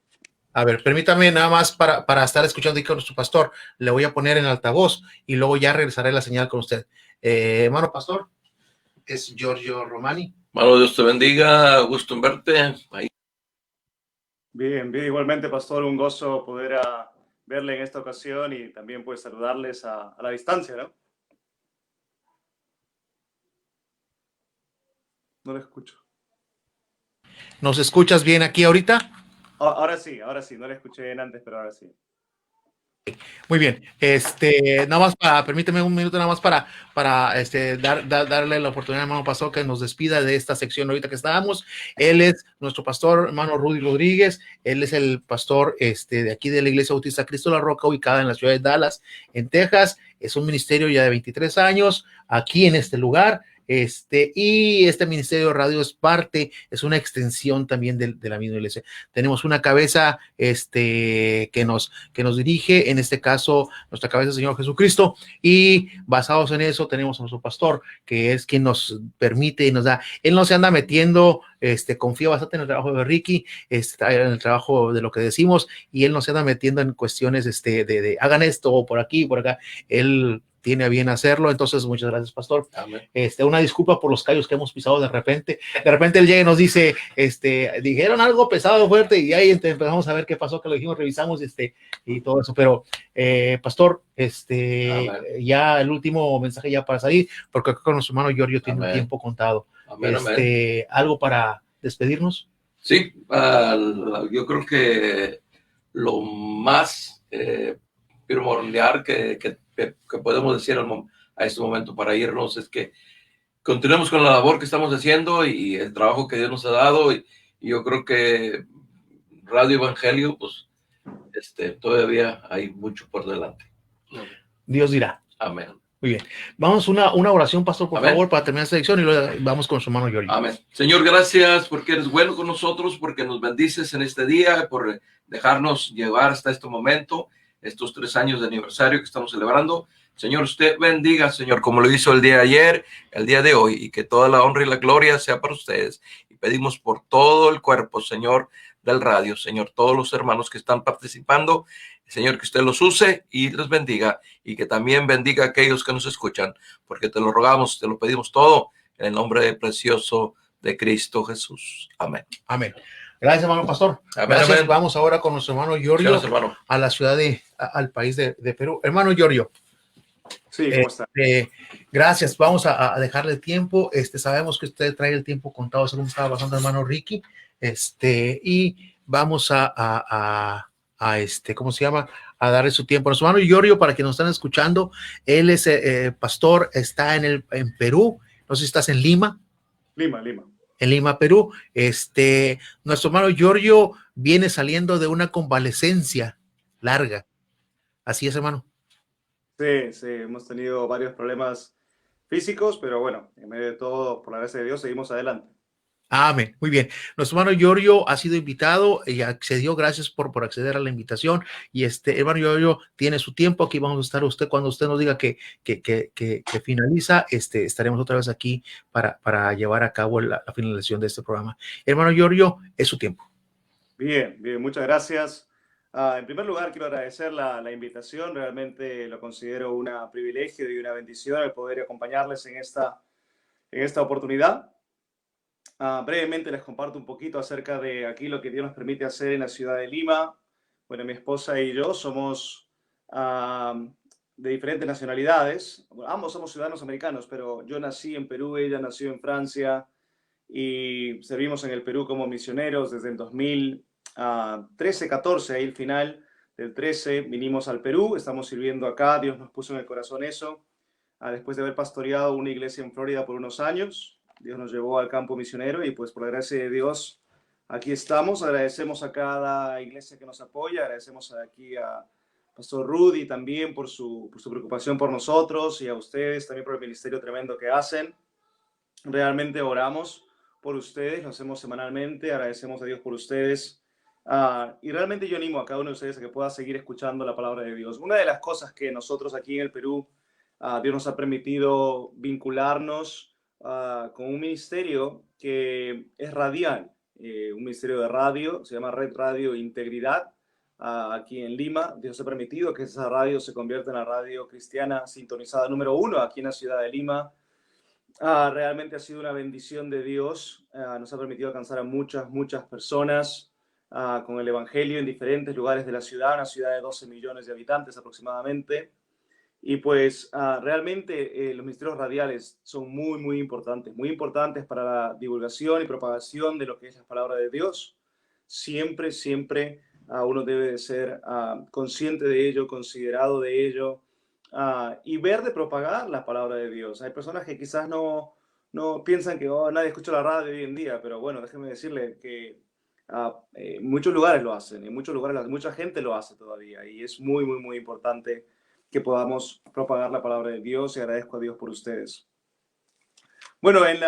A ver, permítame nada más para estar escuchando aquí con nuestro pastor. Le voy a poner en altavoz y luego ya regresaré la señal con usted. Hermano pastor, es Giorgio Romani. Hermano, Dios te bendiga. Gusto en verte. Ahí. Bien, igualmente, pastor. Un gozo poder verle en esta ocasión y también pues saludarles a la distancia, ¿no? No le escucho. ¿Nos escuchas bien aquí ahorita? Ahora sí. No le escuché bien antes, pero ahora sí. Muy bien. Nada más permíteme un minuto nada más para darle la oportunidad al hermano pastor que nos despida de esta sección ahorita que estábamos. Él es nuestro pastor, hermano Rudy Rodríguez. Él es el pastor de aquí de la Iglesia Bautista Cristo la Roca, ubicada en la ciudad de Dallas, en Texas. Es un ministerio ya de 23 años aquí en este lugar. Y este ministerio de radio es una extensión también de la misma iglesia. Tenemos una cabeza que nos dirige, en este caso nuestra cabeza es el Señor Jesucristo, y basados en eso tenemos a nuestro pastor, que es quien nos permite y nos da. Él no se anda metiendo, confía bastante en el trabajo de Ricky, en el trabajo de lo que decimos, y él no se anda metiendo en cuestiones de hagan esto o por aquí, por acá. Él tiene a bien hacerlo. Entonces, muchas gracias, pastor. Amén. Una disculpa por los callos que hemos pisado de repente. De repente él llega y nos dice, dijeron algo pesado, fuerte, y ahí empezamos a ver qué pasó, que lo dijimos, revisamos, y todo eso. Pero, pastor, ya el último mensaje ya para salir, porque con nuestro hermano Giorgio tiene un tiempo contado. Amén, amén. ¿Algo para despedirnos? Sí, yo creo que lo más primordial que podemos decir a este momento para irnos es que continuemos con la labor que estamos haciendo y el trabajo que Dios nos ha dado, y yo creo que Radio Evangelio, pues todavía hay mucho por delante. Dios dirá. Amén. Muy bien. Vamos una oración, pastor, por Amén. favor, para terminar esta lección, y luego vamos con su hermano Giorgio. Amén. Señor, gracias porque eres bueno con nosotros, porque nos bendices en este día, por dejarnos llevar hasta este momento, estos 3 años de aniversario que estamos celebrando. Señor, usted bendiga, Señor, como lo hizo el día de ayer, el día de hoy, y que toda la honra y la gloria sea para ustedes. Y pedimos por todo el cuerpo, Señor, del radio, Señor, todos los hermanos que están participando, Señor, que usted los use y los bendiga, y que también bendiga a aquellos que nos escuchan, porque te lo rogamos, te lo pedimos todo en el nombre precioso de Cristo Jesús. Amén. Amén. Gracias, hermano pastor. Amén, Gracias. amén. Vamos ahora con nuestro hermano Giorgio, Gracias, hermano. a la ciudad al país de Perú. Hermano Giorgio. Sí, ¿cómo está? Gracias. Vamos a dejarle tiempo. Sabemos que usted trae el tiempo contado, según estaba pasando hermano Ricky. Y vamos ¿cómo se llama? A darle su tiempo. Nuestro hermano Giorgio, para quienes nos están escuchando, él es pastor, está en Perú. No sé si estás en Lima. Lima. En Lima, Perú. Nuestro hermano Giorgio viene saliendo de una convalecencia larga. Así es, hermano. Sí, hemos tenido varios problemas físicos, pero bueno, en medio de todo, por la gracia de Dios, seguimos adelante. Amén. Muy bien. Nuestro hermano Giorgio ha sido invitado y accedió. Gracias por acceder a la invitación. Y hermano Giorgio tiene su tiempo. Aquí vamos a estar cuando usted nos diga que finaliza. Estaremos otra vez aquí para llevar a cabo la finalización de este programa. Hermano Giorgio, es su tiempo. Bien, muchas gracias. En primer lugar, quiero agradecer la invitación. Realmente lo considero un privilegio y una bendición el poder acompañarles en esta oportunidad. Brevemente les comparto un poquito acerca de aquí lo que Dios nos permite hacer en la ciudad de Lima. Bueno, mi esposa y yo somos de diferentes nacionalidades. Bueno, ambos somos ciudadanos americanos, pero yo nací en Perú, ella nació en Francia, y servimos en el Perú como misioneros desde el 2013-14, ahí el final del 13 vinimos al Perú, estamos sirviendo acá, Dios nos puso en el corazón eso, después de haber pastoreado una iglesia en Florida por unos años. Dios nos llevó al campo misionero y pues por la gracia de Dios aquí estamos. Agradecemos a cada iglesia que nos apoya, agradecemos aquí a Pastor Rudy también por su preocupación por nosotros, y a ustedes también por el ministerio tremendo que hacen. Realmente oramos por ustedes, lo hacemos semanalmente, agradecemos a Dios por ustedes. Y realmente yo animo a cada uno de ustedes a que pueda seguir escuchando la palabra de Dios. Una de las cosas que nosotros aquí en el Perú, Dios nos ha permitido vincularnos con un ministerio que es radial, un ministerio de radio, se llama Red Radio Integridad, aquí en Lima. Dios ha permitido que esa radio se convierta en la radio cristiana sintonizada número 1 aquí en la ciudad de Lima. Realmente ha sido una bendición de Dios, nos ha permitido alcanzar a muchas personas con el Evangelio en diferentes lugares de la ciudad, una ciudad de 12 millones de habitantes aproximadamente. Y pues realmente los ministerios radiales son muy importantes para la divulgación y propagación de lo que es la palabra de Dios. Siempre uno debe de ser consciente de ello, considerado de ello, y ver de propagar la palabra de Dios. Hay personas que quizás no piensan que nadie escucha la radio hoy en día, pero bueno, déjenme decirle que en muchos lugares lo hacen, en muchos lugares mucha gente lo hace todavía, y es muy importante que podamos propagar la palabra de Dios, y agradezco a Dios por ustedes. Bueno, en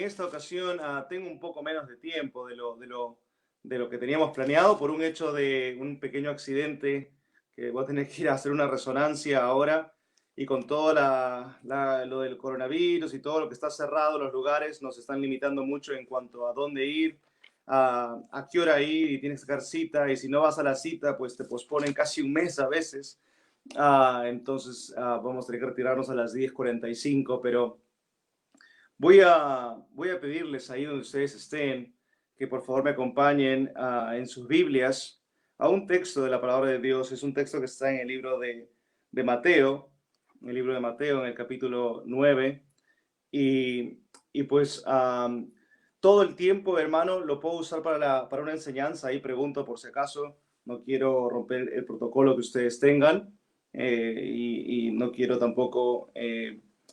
esta ocasión tengo un poco menos de tiempo de lo que teníamos planeado por un hecho de un pequeño accidente que voy a tener que ir a hacer una resonancia ahora, y con todo lo del coronavirus y todo lo que está cerrado, los lugares nos están limitando mucho en cuanto a dónde ir, a qué hora ir, y tienes que sacar cita, y si no vas a la cita, pues te posponen casi un mes a veces. Entonces vamos a tener que retirarnos a las 10:45, pero voy a pedirles ahí donde ustedes estén que por favor me acompañen en sus Biblias a un texto de la palabra de Dios. Es un texto que está en el libro de Mateo, en el libro de Mateo, en el capítulo 9. Y pues todo el tiempo, hermano, lo puedo usar para una enseñanza. Ahí pregunto por si acaso. No quiero romper el protocolo que ustedes tengan y no quiero tampoco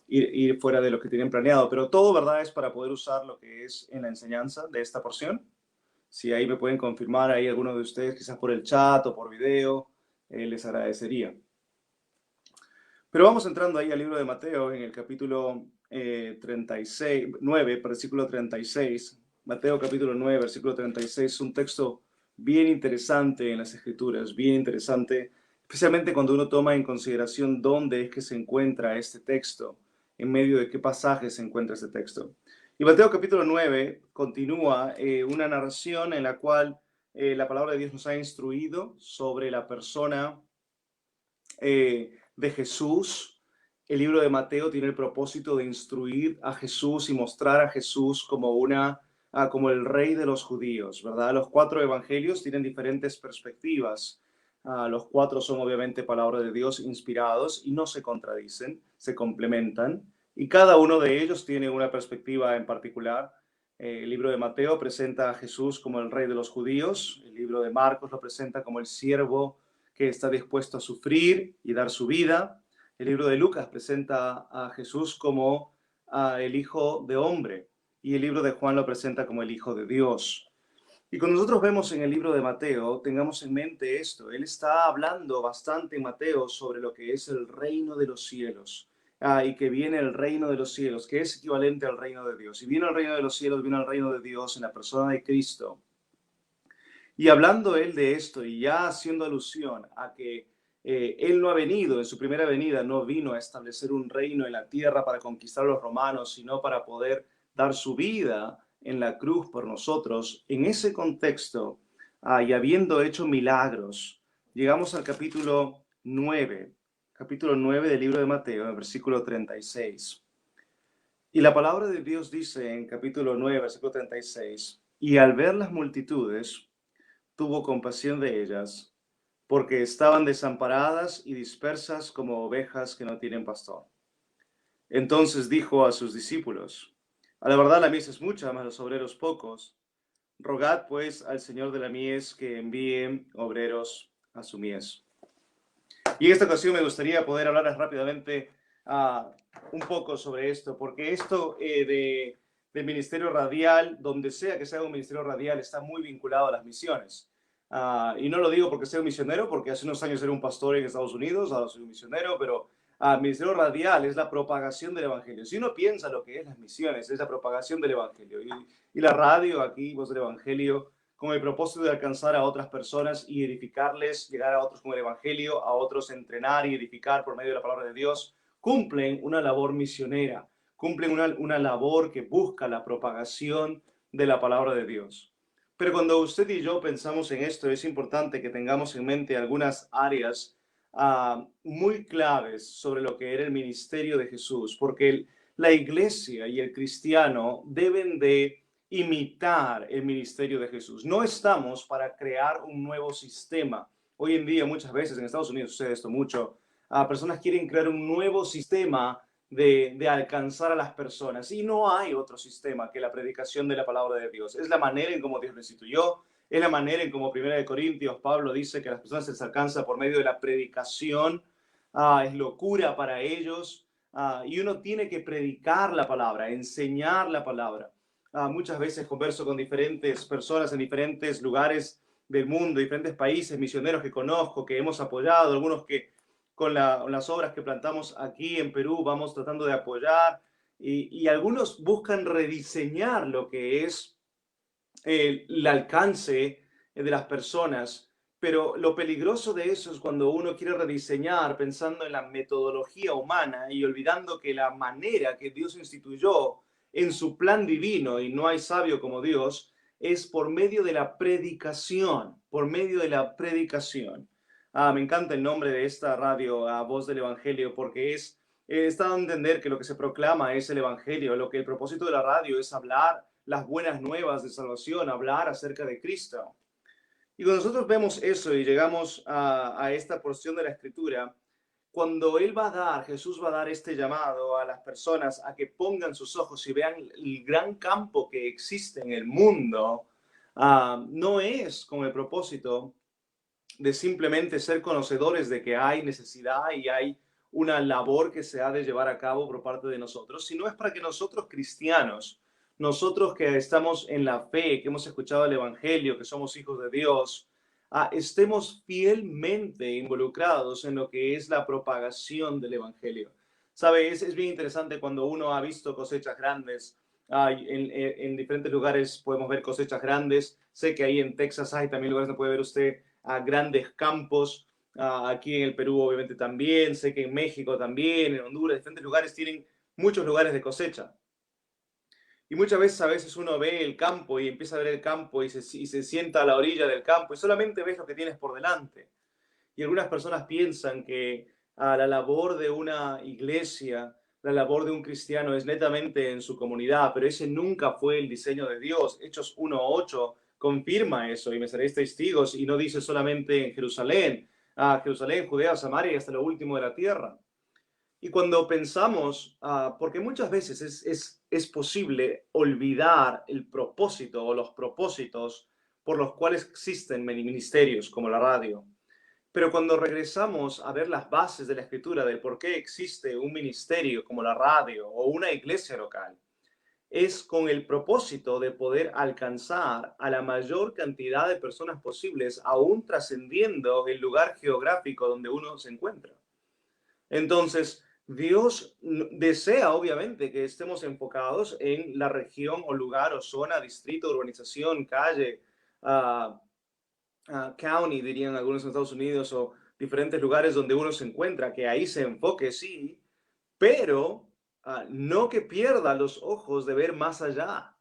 ir fuera de lo que tienen planeado. Pero todo, ¿verdad?, es para poder usar lo que es en la enseñanza de esta porción. Si ahí me pueden confirmar, ahí algunos de ustedes, quizás por el chat o por video, les agradecería. Pero vamos entrando ahí al libro de Mateo, en el capítulo 9, versículo 36. Mateo capítulo 9, versículo 36, un texto bien interesante en las Escrituras, bien interesante, especialmente cuando uno toma en consideración dónde es que se encuentra este texto, en medio de qué pasaje se encuentra este texto. Y Mateo capítulo 9 continúa una narración en la cual la palabra de Dios nos ha instruido sobre la persona de Jesús. El libro de Mateo tiene el propósito de instruir a Jesús y mostrar a Jesús como como el rey de los judíos, ¿verdad? Los 4 evangelios tienen diferentes perspectivas. Los 4 son obviamente palabra de Dios inspirados y no se contradicen, se complementan. Y cada uno de ellos tiene una perspectiva en particular. El libro de Mateo presenta a Jesús como el rey de los judíos. El libro de Marcos lo presenta como el siervo que está dispuesto a sufrir y dar su vida. El libro de Lucas presenta a Jesús como el Hijo de Hombre y el libro de Juan lo presenta como el Hijo de Dios. Y cuando nosotros vemos en el libro de Mateo, tengamos en mente esto. Él está hablando bastante en Mateo sobre lo que es el reino de los cielos. Y que viene el reino de los cielos, que es equivalente al reino de Dios. Y viene el reino de los cielos, viene el reino de Dios en la persona de Cristo. Y hablando él de esto y ya haciendo alusión a que él no ha venido, en su primera venida no vino a establecer un reino en la tierra para conquistar a los romanos, sino para poder dar su vida en la cruz por nosotros. En ese contexto, y habiendo hecho milagros, llegamos al capítulo 9 del libro de Mateo, en el versículo 36. Y la palabra de Dios dice en capítulo 9, versículo 36, y al ver las multitudes, tuvo compasión de ellas, porque estaban desamparadas y dispersas como ovejas que no tienen pastor. Entonces dijo a sus discípulos: a la verdad la mies es mucha, mas los obreros pocos. Rogad pues al Señor de la mies que envíe obreros a su mies. Y en esta ocasión me gustaría poder hablar rápidamente un poco sobre esto, porque esto del ministerio radial, donde sea que sea un ministerio radial, está muy vinculado a las misiones. Y no lo digo porque sea un misionero, porque hace unos años era un pastor en Estados Unidos, ahora soy un misionero, pero el ministerio radial es la propagación del evangelio. Si uno piensa lo que es las misiones, es la propagación del evangelio. Y la radio, aquí, Voz del Evangelio, con el propósito de alcanzar a otras personas y edificarles, llegar a otros con el evangelio, a otros entrenar y edificar por medio de la palabra de Dios, cumplen una labor misionera, cumplen una labor que busca la propagación de la palabra de Dios. Pero cuando usted y yo pensamos en esto, es importante que tengamos en mente algunas áreas muy claves sobre lo que era el ministerio de Jesús, porque la iglesia y el cristiano deben de imitar el ministerio de Jesús. No estamos para crear un nuevo sistema. Hoy en día, muchas veces en Estados Unidos sucede esto mucho. Personas quieren crear un nuevo sistema de alcanzar a las personas. Y no hay otro sistema que la predicación de la palabra de Dios. Es la manera en cómo Dios lo instituyó. Es la manera en cómo 1 Corintios Pablo dice que las personas se les alcanza por medio de la predicación. Es locura para ellos. Y uno tiene que predicar la palabra, enseñar la palabra. Muchas veces converso con diferentes personas en diferentes lugares del mundo, diferentes países, misioneros que conozco, que hemos apoyado, algunos que con las obras que plantamos aquí en Perú vamos tratando de apoyar y algunos buscan rediseñar lo que es el alcance de las personas, pero lo peligroso de eso es cuando uno quiere rediseñar pensando en la metodología humana y olvidando que la manera que Dios instituyó en su plan divino, y no hay sabio como Dios, es por medio de la predicación, por medio de la predicación. Me encanta el nombre de esta radio, Voz del Evangelio, porque está dando a entender que lo que se proclama es el Evangelio, lo que el propósito de la radio es hablar las buenas nuevas de salvación, hablar acerca de Cristo. Y cuando nosotros vemos eso y llegamos a esta porción de la Escritura, cuando Jesús va a dar este llamado a las personas a que pongan sus ojos y vean el gran campo que existe en el mundo, no es con el propósito de simplemente ser conocedores de que hay necesidad y hay una labor que se ha de llevar a cabo por parte de nosotros, sino es para que nosotros cristianos, nosotros que estamos en la fe, que hemos escuchado el Evangelio, que somos hijos de Dios, estemos fielmente involucrados en lo que es la propagación del Evangelio. ¿Sabe? Es bien interesante cuando uno ha visto cosechas grandes. En diferentes lugares podemos ver cosechas grandes. Sé que ahí en Texas hay también lugares donde puede ver usted grandes campos. Aquí en el Perú obviamente también. Sé que en México también, en Honduras, diferentes lugares tienen muchos lugares de cosecha. Y muchas veces, a veces uno ve el campo y empieza a ver el campo y se sienta a la orilla del campo y solamente ves lo que tienes por delante. Y algunas personas piensan que la labor de una iglesia, la labor de un cristiano es netamente en su comunidad, pero ese nunca fue el diseño de Dios. Hechos 1:8 confirma eso y me seréis testigos y no dice solamente en Jerusalén, Jerusalén, Judea, Samaria y hasta lo último de la tierra. Y cuando pensamos, porque muchas veces es posible olvidar el propósito o los propósitos por los cuales existen ministerios como la radio. Pero cuando regresamos a ver las bases de la Escritura del por qué existe un ministerio como la radio o una iglesia local, es con el propósito de poder alcanzar a la mayor cantidad de personas posibles, aún trascendiendo el lugar geográfico donde uno se encuentra. Entonces, Dios desea, obviamente, que estemos enfocados en la región o lugar o zona, distrito, urbanización, calle, county, dirían algunos en Estados Unidos, o diferentes lugares donde uno se encuentra, que ahí se enfoque, sí, pero no que pierda los ojos de ver más allá.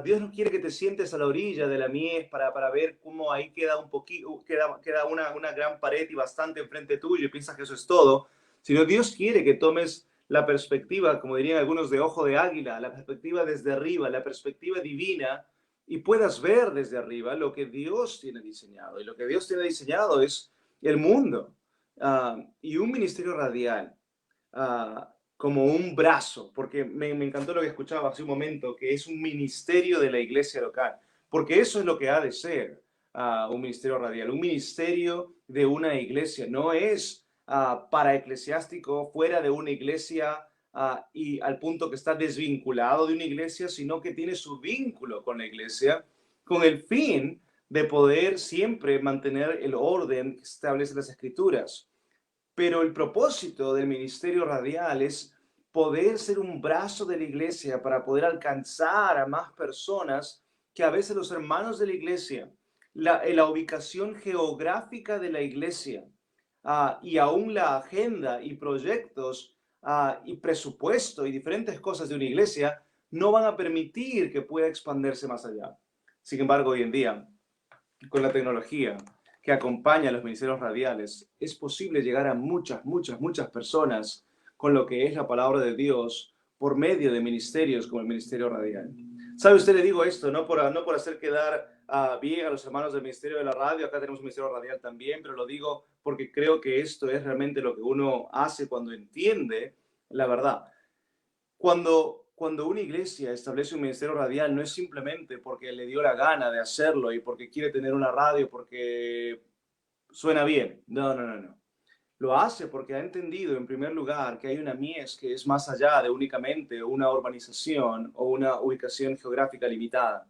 Dios no quiere que te sientes a la orilla de la mies para ver cómo ahí queda un poquito, queda una gran pared y bastante enfrente tuyo y piensas que eso es todo, sino Dios quiere que tomes la perspectiva, como dirían algunos, de ojo de águila, la perspectiva desde arriba, la perspectiva divina, y puedas ver desde arriba lo que Dios tiene diseñado. Y lo que Dios tiene diseñado es el mundo. Y un ministerio radial, como un brazo, porque me encantó lo que escuchaba hace un momento, que es un ministerio de la iglesia local, porque eso es lo que ha de ser un ministerio radial, un ministerio de una iglesia, no es para eclesiástico fuera de una iglesia y al punto que está desvinculado de una iglesia, sino que tiene su vínculo con la iglesia, con el fin de poder siempre mantener el orden que establece las Escrituras. Pero el propósito del ministerio radial es poder ser un brazo de la iglesia para poder alcanzar a más personas que a veces los hermanos de la iglesia, la ubicación geográfica de la iglesia y aún la agenda y proyectos y presupuesto y diferentes cosas de una iglesia no van a permitir que pueda expandirse más allá. Sin embargo, hoy en día, con la tecnología que acompaña a los ministerios radiales, es posible llegar a muchas personas con lo que es la palabra de Dios por medio de ministerios como el ministerio radial. ¿Sabe usted? Le digo esto, no por hacer quedar bien a los hermanos del ministerio de la radio, acá tenemos un ministerio radial también, pero lo digo porque creo que esto es realmente lo que uno hace cuando entiende la verdad. Cuando una iglesia establece un ministerio radial, no es simplemente porque le dio la gana de hacerlo y porque quiere tener una radio, porque suena bien. No. Lo hace porque ha entendido, en primer lugar, que hay una mies que es más allá de únicamente una urbanización o una ubicación geográfica limitada.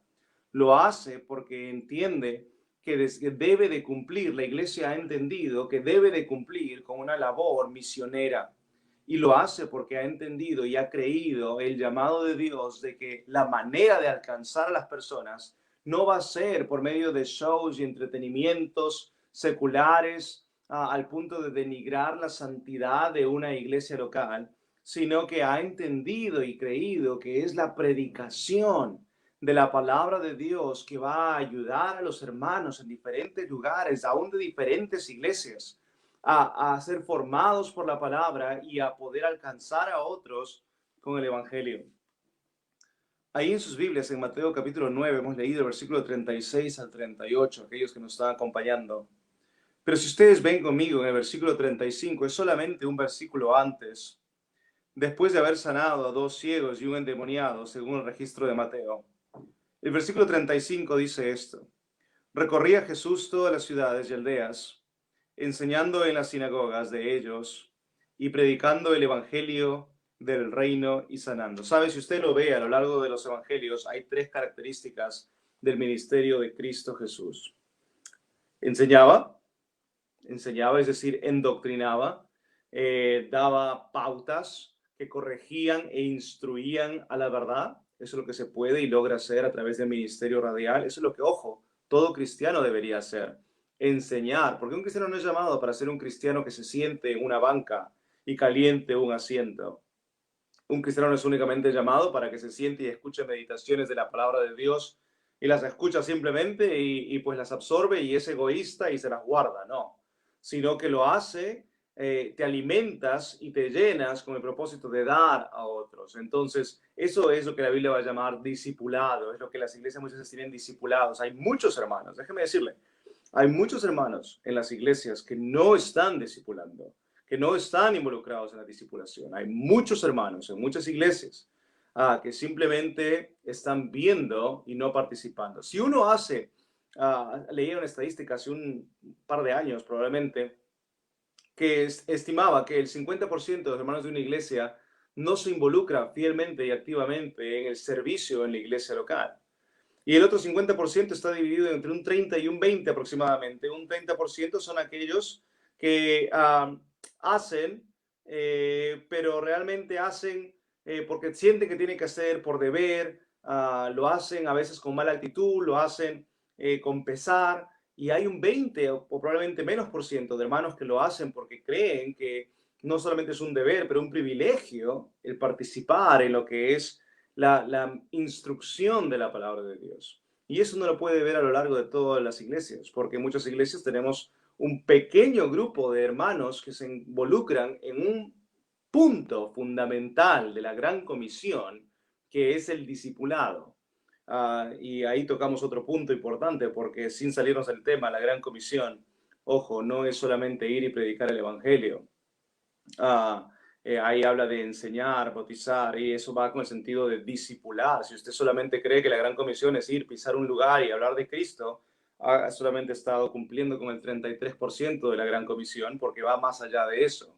Lo hace porque entiende que debe de cumplir, la iglesia ha entendido que debe de cumplir con una labor misionera. Y lo hace porque ha entendido y ha creído el llamado de Dios de que la manera de alcanzar a las personas no va a ser por medio de shows y entretenimientos seculares al punto de denigrar la santidad de una iglesia local, sino que ha entendido y creído que es la predicación de la palabra de Dios que va a ayudar a los hermanos en diferentes lugares, aún de diferentes iglesias, a ser formados por la palabra y a poder alcanzar a otros con el Evangelio. Ahí en sus Biblias, en Mateo capítulo 9, hemos leído el versículo 36 al 38, aquellos que nos están acompañando. Pero si ustedes ven conmigo en el versículo 35, es solamente un versículo antes, después de haber sanado a 2 ciegos y un endemoniado, según el registro de Mateo. El versículo 35 dice esto: recorría Jesús todas las ciudades y aldeas, enseñando en las sinagogas de ellos y predicando el evangelio del reino y sanando. ¿Sabe? Si usted lo ve a lo largo de los evangelios, hay 3 características del ministerio de Cristo Jesús. Enseñaba, es decir, endoctrinaba, daba pautas que corregían e instruían a la verdad. Eso es lo que se puede y logra hacer a través del ministerio radial. Eso es lo que, ojo, todo cristiano debería hacer. Enseñar, porque un cristiano no es llamado para ser un cristiano que se siente en una banca y caliente un asiento. Un cristiano no es únicamente llamado para que se siente y escuche meditaciones de la palabra de Dios y las escucha simplemente y pues las absorbe y es egoísta y se las guarda, no. Sino que lo hace, te alimentas y te llenas con el propósito de dar a otros. Entonces, eso es lo que la Biblia va a llamar discipulado, es lo que las iglesias muchas veces tienen discipulados. Hay muchos hermanos, déjeme decirle, hay muchos hermanos en las iglesias que no están discipulando, que no están involucrados en la discipulación. Hay muchos hermanos en muchas iglesias que simplemente están viendo y no participando. Si uno hace, leí una estadística hace un par de años probablemente, que estimaba que el 50% de los hermanos de una iglesia no se involucra fielmente y activamente en el servicio en la iglesia local. Y el otro 50% está dividido entre un 30 y un 20 aproximadamente. Un 30% son aquellos que hacen, pero realmente hacen porque sienten que tienen que hacer por deber, lo hacen a veces con mala actitud, lo hacen con pesar, y hay un 20 o probablemente menos por ciento de hermanos que lo hacen porque creen que no solamente es un deber, pero un privilegio el participar en lo que es la instrucción de la palabra de Dios. Y eso no lo puede ver a lo largo de todas las iglesias, porque en muchas iglesias tenemos un pequeño grupo de hermanos que se involucran en un punto fundamental de la gran comisión, que es el discipulado. Y ahí tocamos otro punto importante, porque sin salirnos del tema, la gran comisión, ojo, no es solamente ir y predicar el evangelio. Ahí habla de enseñar, bautizar, y eso va con el sentido de discipular. Si usted solamente cree que la gran comisión es ir, pisar un lugar y hablar de Cristo, ha solamente estado cumpliendo con el 33% de la gran comisión, porque va más allá de eso.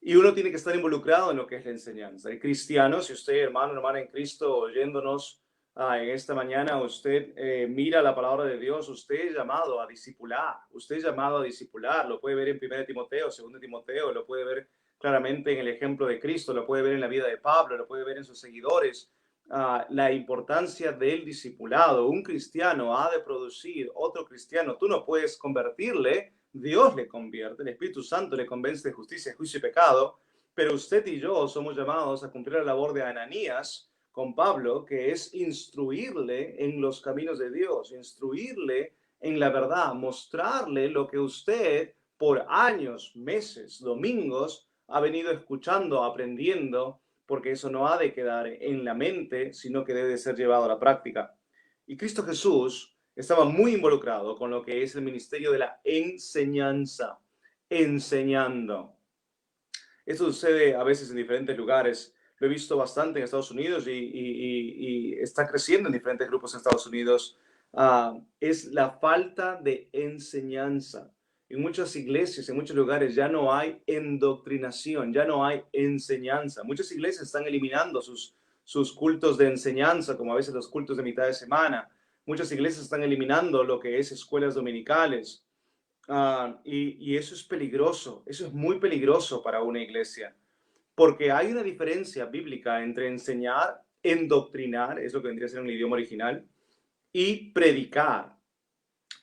Y uno tiene que estar involucrado en lo que es la enseñanza. El cristiano, si usted, hermano, hermana en Cristo, oyéndonos en esta mañana, usted mira la palabra de Dios, usted es llamado a discipular, lo puede ver en 1 Timoteo, 2 Timoteo, lo puede ver claramente en el ejemplo de Cristo, lo puede ver en la vida de Pablo, lo puede ver en sus seguidores. La importancia del discipulado. Un cristiano ha de producir otro cristiano. Tú no puedes convertirle, Dios le convierte, el Espíritu Santo le convence de justicia, juicio y pecado, pero usted y yo somos llamados a cumplir la labor de Ananías con Pablo, que es instruirle en los caminos de Dios, instruirle en la verdad, mostrarle lo que usted por años, meses, domingos ha venido escuchando, aprendiendo, porque eso no ha de quedar en la mente, sino que debe ser llevado a la práctica. Y Cristo Jesús estaba muy involucrado con lo que es el ministerio de la enseñanza, enseñando. Esto sucede a veces en diferentes lugares. Lo he visto bastante en Estados Unidos y está creciendo en diferentes grupos en Estados Unidos. Es la falta de enseñanza. En muchas iglesias, en muchos lugares ya no hay endoctrinación, ya no hay enseñanza. Muchas iglesias están eliminando sus cultos de enseñanza, como a veces los cultos de mitad de semana. Muchas iglesias están eliminando lo que es escuelas dominicales. Y eso es peligroso, eso es muy peligroso para una iglesia, porque hay una diferencia bíblica entre enseñar, endoctrinar, es lo que vendría a ser en el idioma original, y predicar.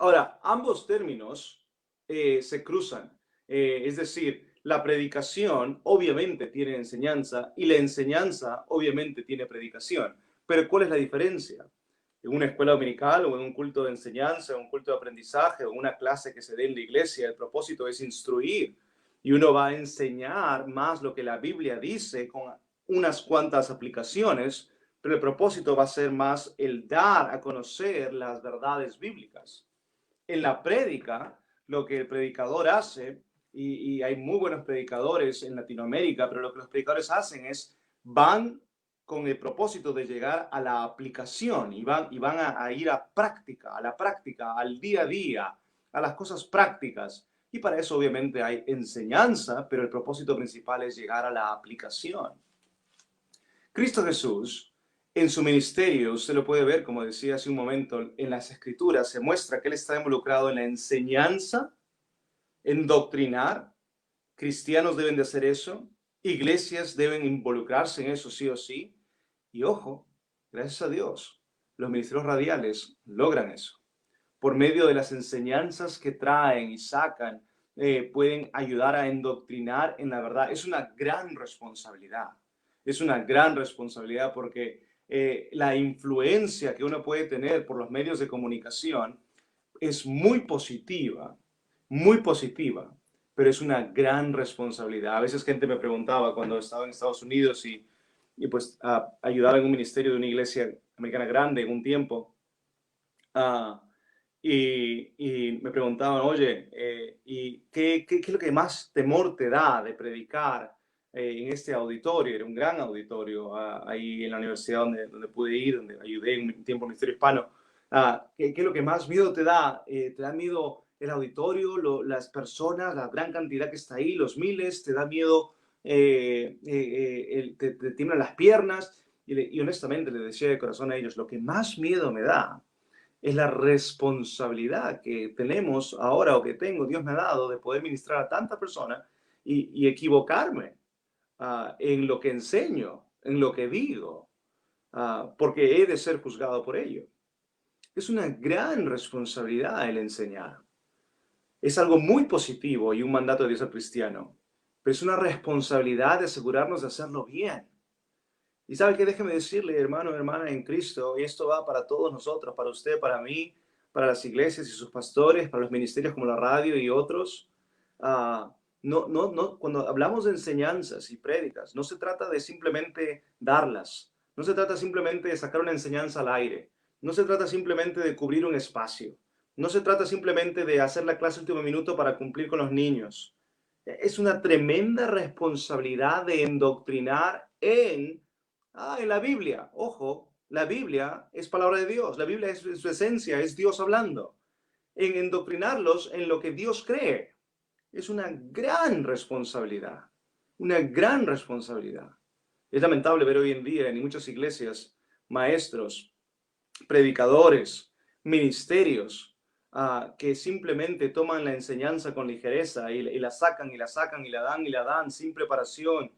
Ahora, ambos términos se cruzan, es decir, la predicación obviamente tiene enseñanza y la enseñanza obviamente tiene predicación, Pero ¿cuál es la diferencia? En una escuela dominical o en un culto de enseñanza, en un culto de aprendizaje o en una clase que se dé en la iglesia, el propósito es instruir y uno va a enseñar más lo que la Biblia dice con unas cuantas aplicaciones, pero el propósito va a ser más el dar a conocer las verdades bíblicas. En la prédica, lo que el predicador hace, y hay muy buenos predicadores en Latinoamérica, pero lo que los predicadores hacen es van con el propósito de llegar a la aplicación y van a ir a la práctica, al día a día, a las cosas prácticas. Y para eso obviamente hay enseñanza, pero el propósito principal es llegar a la aplicación. Cristo Jesús, en su ministerio, usted lo puede ver, como decía hace un momento, en las Escrituras, se muestra que Él está involucrado en la enseñanza, en doctrinar. Cristianos deben de hacer eso. Iglesias deben involucrarse en eso sí o sí. Y ojo, gracias a Dios, los ministerios radiales logran eso. Por medio de las enseñanzas que traen y sacan, pueden ayudar a endoctrinar en la verdad. Es una gran responsabilidad. Es una gran responsabilidad porque la influencia que uno puede tener por los medios de comunicación es muy positiva, pero es una gran responsabilidad. A veces gente me preguntaba cuando estaba en Estados Unidos y pues ayudaba en un ministerio de una iglesia americana grande en un tiempo, y me preguntaban, oye, ¿y qué es lo que más temor te da de predicar en este auditorio? Era un gran auditorio ahí en la universidad donde pude ir, donde ayudé en un tiempo al Ministerio Hispano. ¿Qué es lo que más miedo te da? ¿Te da miedo el auditorio, las personas, la gran cantidad que está ahí, los miles? ¿Te da miedo, te tiemblan las piernas? Y honestamente le decía de corazón a ellos, lo que más miedo me da es la responsabilidad que tenemos ahora o que tengo, Dios me ha dado, de poder ministrar a tanta persona y equivocarme en lo que enseño, en lo que digo, porque he de ser juzgado por ello. Es una gran responsabilidad el enseñar. Es algo muy positivo y un mandato de Dios al cristiano, pero es una responsabilidad de asegurarnos de hacerlo bien. Y sabe que déjeme decirle, hermano, hermana en Cristo, y esto va para todos nosotros, para usted, para mí, para las iglesias y sus pastores, para los ministerios como la radio y otros. Cuando hablamos de enseñanzas y prédicas, no se trata de simplemente darlas, no se trata simplemente de sacar una enseñanza al aire, no se trata simplemente de cubrir un espacio, no se trata simplemente de hacer la clase último minuto para cumplir con los niños. Es una tremenda responsabilidad de endoctrinar en la Biblia. Ojo, la Biblia es palabra de Dios. La Biblia es su esencia, es Dios hablando. En endoctrinarlos en lo que Dios cree. Es una gran responsabilidad. Una gran responsabilidad. Es lamentable ver hoy en día en muchas iglesias maestros, predicadores, ministerios que simplemente toman la enseñanza con ligereza y la sacan y la sacan y la dan sin preparación,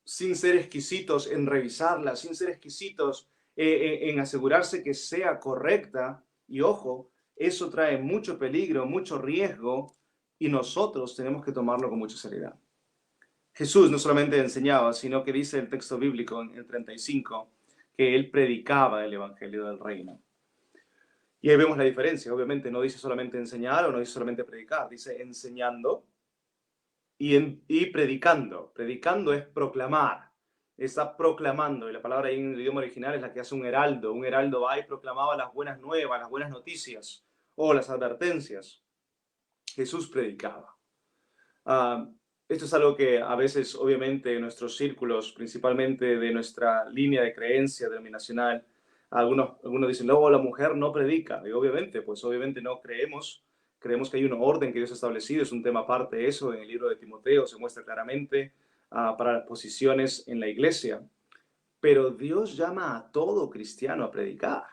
sin ser exquisitos en revisarla, sin ser exquisitos en asegurarse que sea correcta. Y ojo, eso trae mucho peligro, mucho riesgo, y nosotros tenemos que tomarlo con mucha seriedad. Jesús no solamente enseñaba, sino que dice el texto bíblico en el 35, que él predicaba el evangelio del reino. Y ahí vemos la diferencia. Obviamente no dice solamente enseñar o no dice solamente predicar, dice enseñando y predicando. Predicando es proclamar. Está proclamando, y la palabra ahí en el idioma original es la que hace un heraldo. Un heraldo va y proclamaba las buenas nuevas, las buenas noticias o las advertencias. Jesús predicaba. Esto es algo que a veces, obviamente, en nuestros círculos, principalmente de nuestra línea de creencia denominacional, algunos dicen, no, la mujer no predica. Y obviamente no creemos que hay un orden que Dios ha establecido. Es un tema aparte de eso. En el libro de Timoteo se muestra claramente para las posiciones en la iglesia. Pero Dios llama a todo cristiano a predicar.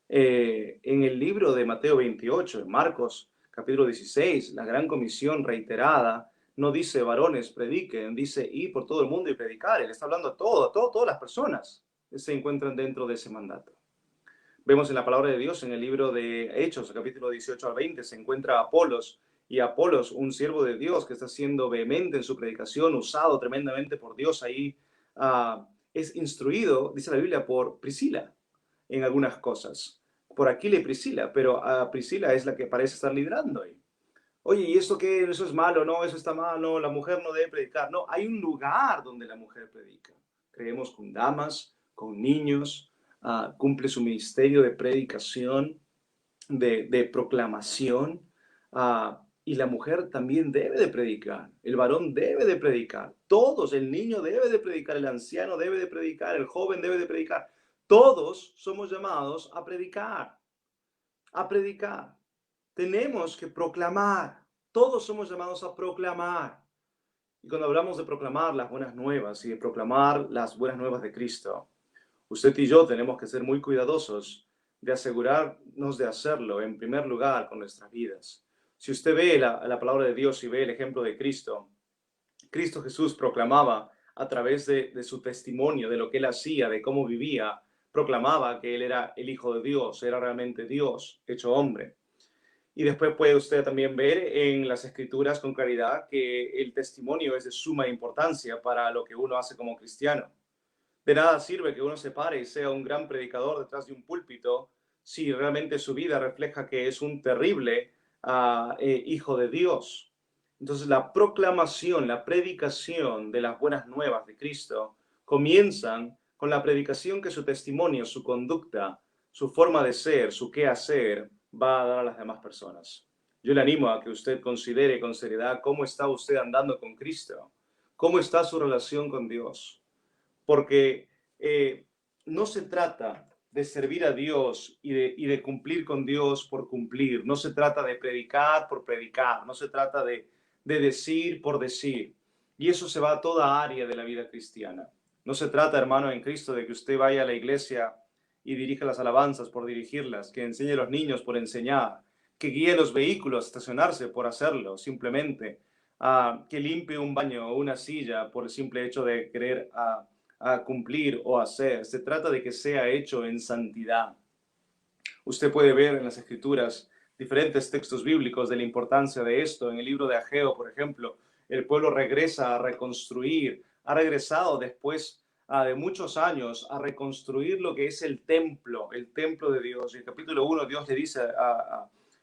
En el libro de Mateo 28, en Marcos capítulo 16, la gran comisión reiterada, no dice varones prediquen, dice ir por todo el mundo y predicar. Él está hablando a todas las personas que se encuentran dentro de ese mandato. Vemos en la palabra de Dios, en el libro de Hechos, capítulo 18 al 20, se encuentra Apolos, y Apolos, un siervo de Dios que está siendo vehemente en su predicación, usado tremendamente por Dios ahí es instruido, dice la Biblia, por Priscila en algunas cosas. Por Aquila y Priscila, pero a Priscila es la que parece estar liderando ahí. Oye, ¿y eso qué? ¿Eso es malo? No, eso está mal, no, la mujer no debe predicar. No, hay un lugar donde la mujer predica. Creemos con damas, con niños, cumple su ministerio de predicación, de proclamación, y la mujer también debe de predicar, el varón debe de predicar, todos, el niño debe de predicar, el anciano debe de predicar, el joven debe de predicar. Todos somos llamados a predicar, a predicar. Tenemos que proclamar. Todos somos llamados a proclamar. Y cuando hablamos de proclamar las buenas nuevas y de proclamar las buenas nuevas de Cristo, usted y yo tenemos que ser muy cuidadosos de asegurarnos de hacerlo en primer lugar con nuestras vidas. Si usted ve la palabra de Dios y ve el ejemplo de Cristo, Cristo Jesús proclamaba a través de su testimonio, de lo que él hacía, de cómo vivía, proclamaba que él era el Hijo de Dios, era realmente Dios hecho hombre. Y después puede usted también ver en las Escrituras con claridad que el testimonio es de suma importancia para lo que uno hace como cristiano. De nada sirve que uno se pare y sea un gran predicador detrás de un púlpito si realmente su vida refleja que es un terrible hijo de Dios. Entonces la proclamación, la predicación de las buenas nuevas de Cristo comienzan con la predicación que su testimonio, su conducta, su forma de ser, su qué hacer va a dar a las demás personas. Yo le animo a que usted considere con seriedad cómo está usted andando con Cristo, cómo está su relación con Dios. Porque no se trata de servir a Dios y de cumplir con Dios por cumplir. No se trata de predicar por predicar. No se trata de decir por decir. Y eso se va a toda área de la vida cristiana. No se trata, hermano en Cristo, de que usted vaya a la iglesia y dirija las alabanzas por dirigirlas, que enseñe a los niños por enseñar, que guíe los vehículos a estacionarse por hacerlo, simplemente, que limpie un baño o una silla por el simple hecho de querer a cumplir o hacer. Se trata de que sea hecho en santidad. Usted puede ver en las Escrituras diferentes textos bíblicos de la importancia de esto. En el libro de Ageo, por ejemplo, el pueblo regresa a reconstruir, ha regresado después de muchos años a reconstruir lo que es el templo de Dios. Y en el capítulo 1 Dios le dice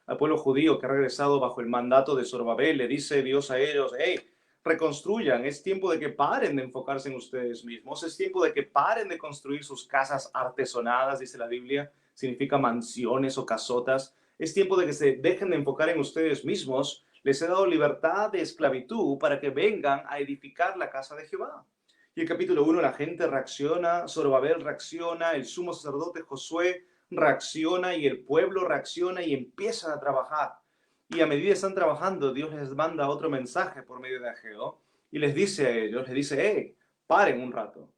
al pueblo judío que ha regresado bajo el mandato de Zorobabel, le dice Dios a ellos: hey, reconstruyan, es tiempo de que paren de enfocarse en ustedes mismos, es tiempo de que paren de construir sus casas artesonadas, dice la Biblia, significa mansiones o casotas. Es tiempo de que se dejen de enfocar en ustedes mismos. Les he dado libertad de esclavitud para que vengan a edificar la casa de Jehová. Y el capítulo 1 la gente reacciona, Zorobabel reacciona, el sumo sacerdote Josué reacciona y el pueblo reacciona y empiezan a trabajar. Y a medida que están trabajando, Dios les manda otro mensaje por medio de Ageo y les dice a ellos, les dice: hey, paren un rato.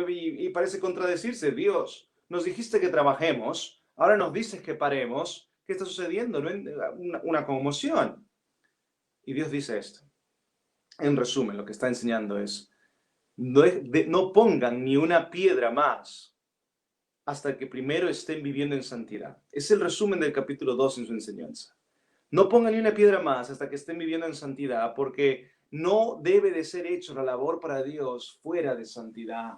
Y parece contradecirse. Dios, nos dijiste que trabajemos, ahora nos dices que paremos. ¿Qué está sucediendo? Una conmoción. Y Dios dice esto. En resumen, lo que está enseñando es: no pongan ni una piedra más hasta que primero estén viviendo en santidad. Es el resumen del capítulo 2 en su enseñanza. No pongan ni una piedra más hasta que estén viviendo en santidad, porque no debe de ser hecho la labor para Dios fuera de santidad.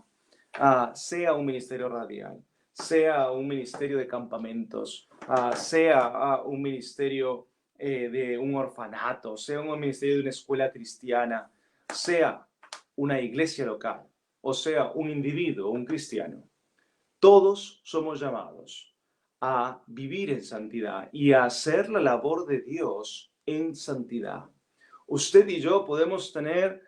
Sea un ministerio radial, sea un ministerio de campamentos, sea un ministerio de un orfanato, sea un ministerio de una escuela cristiana, sea una iglesia local, o sea un individuo, un cristiano. Todos somos llamados a vivir en santidad y a hacer la labor de Dios en santidad. Usted y yo podemos tener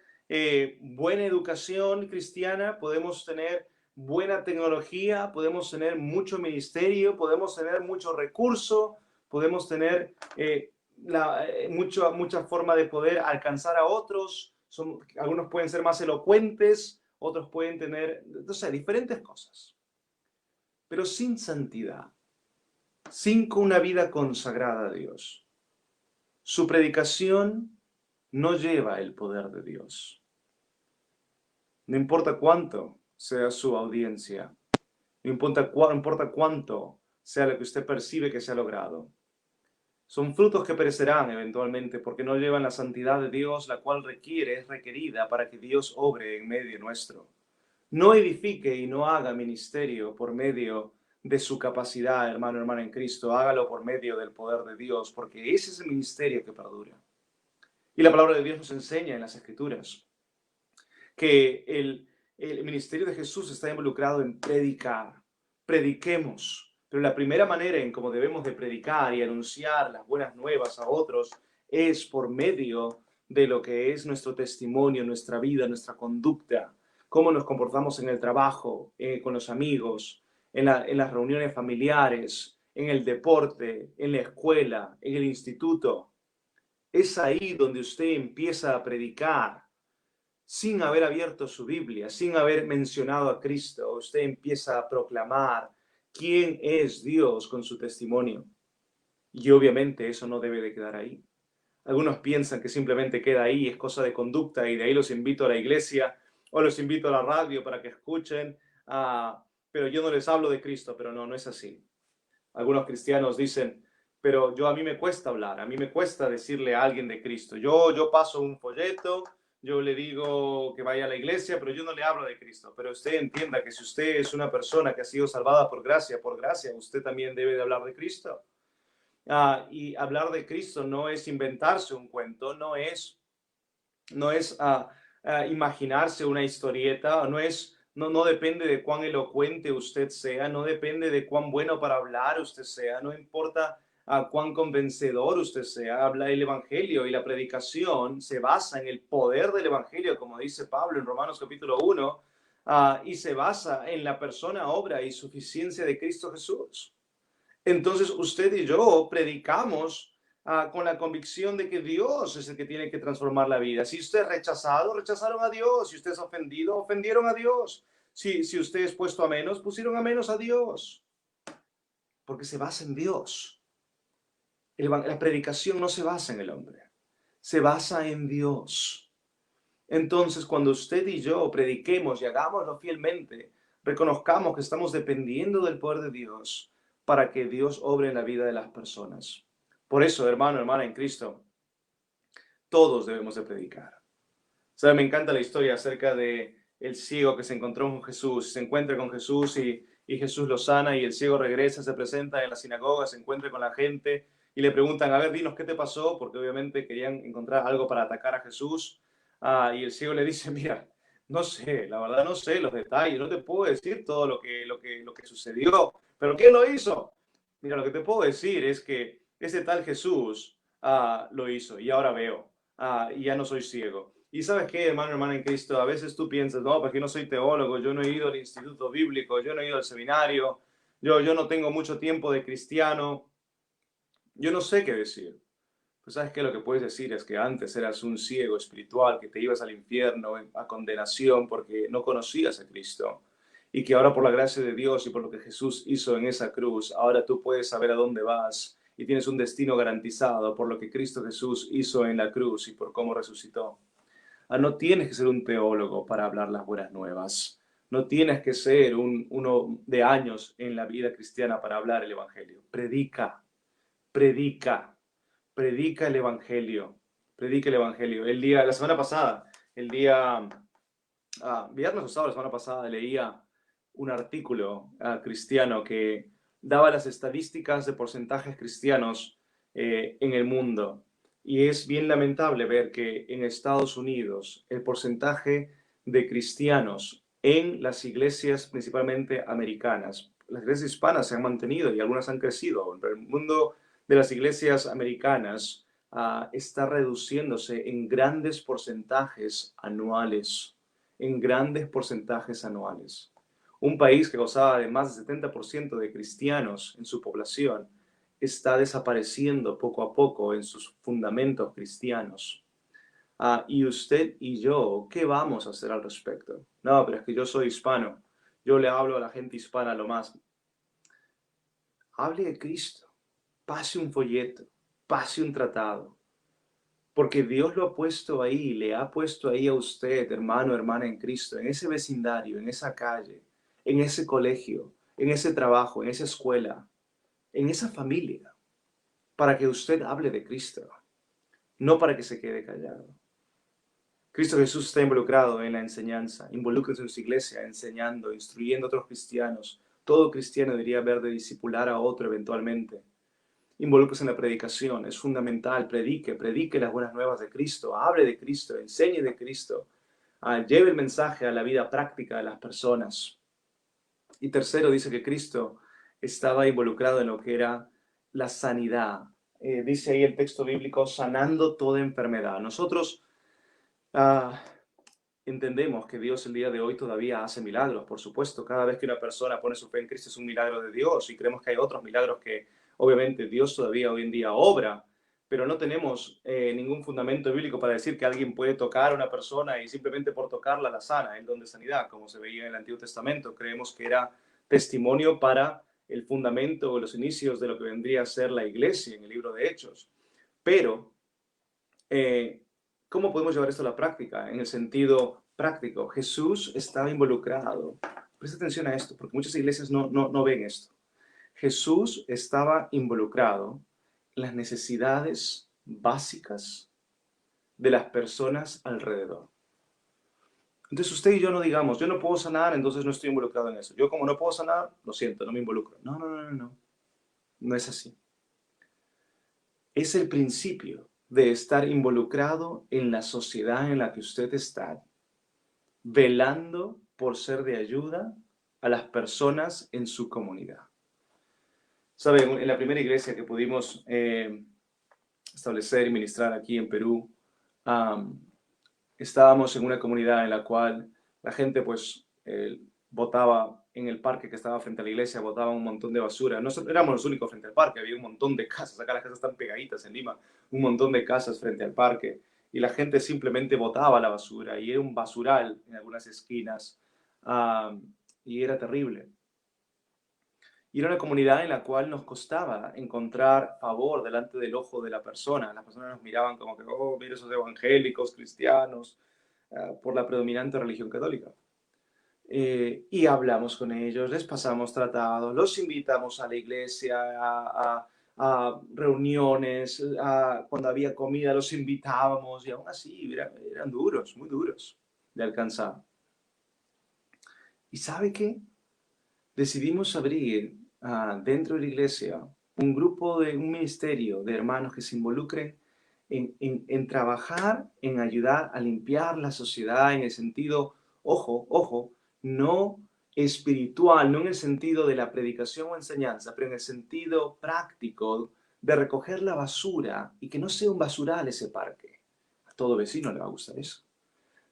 buena educación cristiana, podemos tener buena tecnología, podemos tener mucho ministerio, podemos tener mucho recurso, podemos tener mucha forma de poder alcanzar a otros. Algunos pueden ser más elocuentes, otros pueden tener, diferentes cosas. Pero sin santidad, sin una vida consagrada a Dios, su predicación no lleva el poder de Dios. No importa cuánto sea su audiencia, no importa cuánto sea lo que usted percibe que se ha logrado. Son frutos que perecerán eventualmente porque no llevan la santidad de Dios, la cual es requerida para que Dios obre en medio nuestro. No edifique y no haga ministerio por medio de su capacidad, hermano, hermana en Cristo. Hágalo por medio del poder de Dios, porque ese es el ministerio que perdura. Y la palabra de Dios nos enseña en las Escrituras que el ministerio de Jesús está involucrado en predicar. Prediquemos. Pero la primera manera en cómo debemos de predicar y anunciar las buenas nuevas a otros es por medio de lo que es nuestro testimonio, nuestra vida, nuestra conducta, cómo nos comportamos en el trabajo, con los amigos, en las reuniones familiares, en el deporte, en la escuela, en el instituto. Es ahí donde usted empieza a predicar sin haber abierto su Biblia, sin haber mencionado a Cristo. Usted empieza a proclamar quién es Dios con su testimonio. Y obviamente eso no debe de quedar ahí. Algunos piensan que simplemente queda ahí, es cosa de conducta, y de ahí los invito a la iglesia o los invito a la radio para que escuchen, pero yo no les hablo de Cristo. Pero no, no es así. Algunos cristianos dicen, pero a mí me cuesta hablar, a mí me cuesta decirle a alguien de Cristo. Yo paso un folleto, yo le digo que vaya a la iglesia, pero yo no le hablo de Cristo. Pero usted entienda que si usted es una persona que ha sido salvada por gracia, usted también debe de hablar de Cristo. Y hablar de Cristo no es inventarse un cuento, no es imaginarse una historieta, no depende de cuán elocuente usted sea, no depende de cuán bueno para hablar usted sea, no importa cuán convencedor usted sea. Habla el Evangelio, y la predicación se basa en el poder del Evangelio, como dice Pablo en Romanos capítulo 1, y se basa en la persona, obra y suficiencia de Cristo Jesús. Entonces usted y yo predicamos con la convicción de que Dios es el que tiene que transformar la vida. Si usted es rechazado, rechazaron a Dios. Si usted es ofendido, ofendieron a Dios. Si usted es puesto a menos, pusieron a menos a Dios. Porque se basa en Dios. La predicación no se basa en el hombre, se basa en Dios. Entonces, cuando usted y yo prediquemos y hagámoslo fielmente, reconozcamos que estamos dependiendo del poder de Dios para que Dios obre en la vida de las personas. Por eso, hermano, hermana en Cristo, todos debemos de predicar. ¿Sabe? Me encanta la historia acerca de el ciego que se encontró con Jesús, se encuentra con Jesús y Jesús lo sana, y el ciego regresa, se presenta en la sinagoga, se encuentra con la gente y le preguntan, a ver, dinos qué te pasó, porque obviamente querían encontrar algo para atacar a Jesús. Y el ciego le dice, mira, no sé, la verdad no sé los detalles, no te puedo decir todo lo que sucedió, pero ¿quién lo hizo? Mira, lo que te puedo decir es que ese tal Jesús lo hizo, y ahora veo, y ya no soy ciego. Y ¿sabes qué, hermano, hermana en Cristo? A veces tú piensas, no, porque no soy teólogo, yo no he ido al instituto bíblico, yo no he ido al seminario, yo no tengo mucho tiempo de cristiano, yo no sé qué decir. Pues ¿sabes qué? Lo que puedes decir es que antes eras un ciego espiritual, que te ibas al infierno, a condenación, porque no conocías a Cristo. Y que ahora, por la gracia de Dios y por lo que Jesús hizo en esa cruz, ahora tú puedes saber a dónde vas y tienes un destino garantizado por lo que Cristo Jesús hizo en la cruz y por cómo resucitó. No tienes que ser un teólogo para hablar las buenas nuevas. No tienes que ser uno de años en la vida cristiana para hablar el Evangelio. Predica, predica, predica el Evangelio. Predica el Evangelio. La semana pasada, viernes o sábado, la semana pasada, leía un artículo cristiano que daba las estadísticas de porcentajes cristianos en el mundo. Y es bien lamentable ver que en Estados Unidos el porcentaje de cristianos en las iglesias principalmente americanas, las iglesias hispanas se han mantenido y algunas han crecido, pero el mundo de las iglesias americanas está reduciéndose en grandes porcentajes anuales, en grandes porcentajes anuales. Un país que gozaba de más del 70% de cristianos en su población está desapareciendo poco a poco en sus fundamentos cristianos. Y usted y yo, ¿qué vamos a hacer al respecto? No, pero es que yo soy hispano. Yo le hablo a la gente hispana lo más. Hable de Cristo. Pase un folleto. Pase un tratado. Porque Dios lo ha puesto ahí, le ha puesto ahí a usted, hermano, hermana en Cristo, en ese vecindario, en esa calle, en ese colegio, en ese trabajo, en esa escuela, en esa familia, para que usted hable de Cristo, no para que se quede callado. Cristo Jesús está involucrado en la enseñanza. Involúcrese en su iglesia, enseñando, instruyendo a otros cristianos. Todo cristiano debería ver de discipular a otro eventualmente. Involúcrese en la predicación, es fundamental. Predique las buenas nuevas de Cristo, hable de Cristo, enseñe de Cristo. Lleve el mensaje a la vida práctica de las personas. Y tercero, dice que Cristo estaba involucrado en lo que era la sanidad. Dice ahí el texto bíblico, sanando toda enfermedad. Nosotros entendemos que Dios el día de hoy todavía hace milagros, por supuesto. Cada vez que una persona pone su fe en Cristo es un milagro de Dios, y creemos que hay otros milagros que obviamente Dios todavía hoy en día obra, pero no tenemos ningún fundamento bíblico para decir que alguien puede tocar a una persona y simplemente por tocarla la sana, el don de sanidad, como se veía en el Antiguo Testamento. Creemos que era testimonio para el fundamento o los inicios de lo que vendría a ser la iglesia en el libro de Hechos. Pero, ¿cómo podemos llevar esto a la práctica? En el sentido práctico, Jesús estaba involucrado. Presta atención a esto, porque muchas iglesias no ven esto. Jesús estaba involucrado en las necesidades básicas de las personas alrededor. Entonces usted y yo no digamos, yo no puedo sanar, entonces no estoy involucrado en eso. Yo como no puedo sanar, lo siento, no me involucro. No. No es así. Es el principio de estar involucrado en la sociedad en la que usted está, velando por ser de ayuda a las personas en su comunidad. Saben, en la primera iglesia que pudimos establecer y ministrar aquí en Perú, estábamos en una comunidad en la cual la gente pues botaba en el parque que estaba frente a la iglesia, botaba un montón de basura. No éramos los únicos frente al parque, había un montón de casas, acá las casas están pegaditas en Lima, un montón de casas frente al parque, y la gente simplemente botaba la basura, y era un basural en algunas esquinas, y era terrible. Y era una comunidad en la cual nos costaba encontrar favor delante del ojo de la persona. Las personas nos miraban como que, oh, mira esos evangélicos, cristianos, por la predominante religión católica. Y hablamos con ellos, les pasamos tratados, los invitamos a la iglesia, a reuniones, cuando había comida los invitábamos, y aún así eran duros, muy duros de alcanzar. ¿Y sabe qué? Decidimos abrir dentro de la iglesia un ministerio de hermanos que se involucren en trabajar, en ayudar a limpiar la sociedad en el sentido, ojo, no espiritual, no en el sentido de la predicación o enseñanza, pero en el sentido práctico de recoger la basura y que no sea un basural ese parque. A todo vecino le va a gustar eso.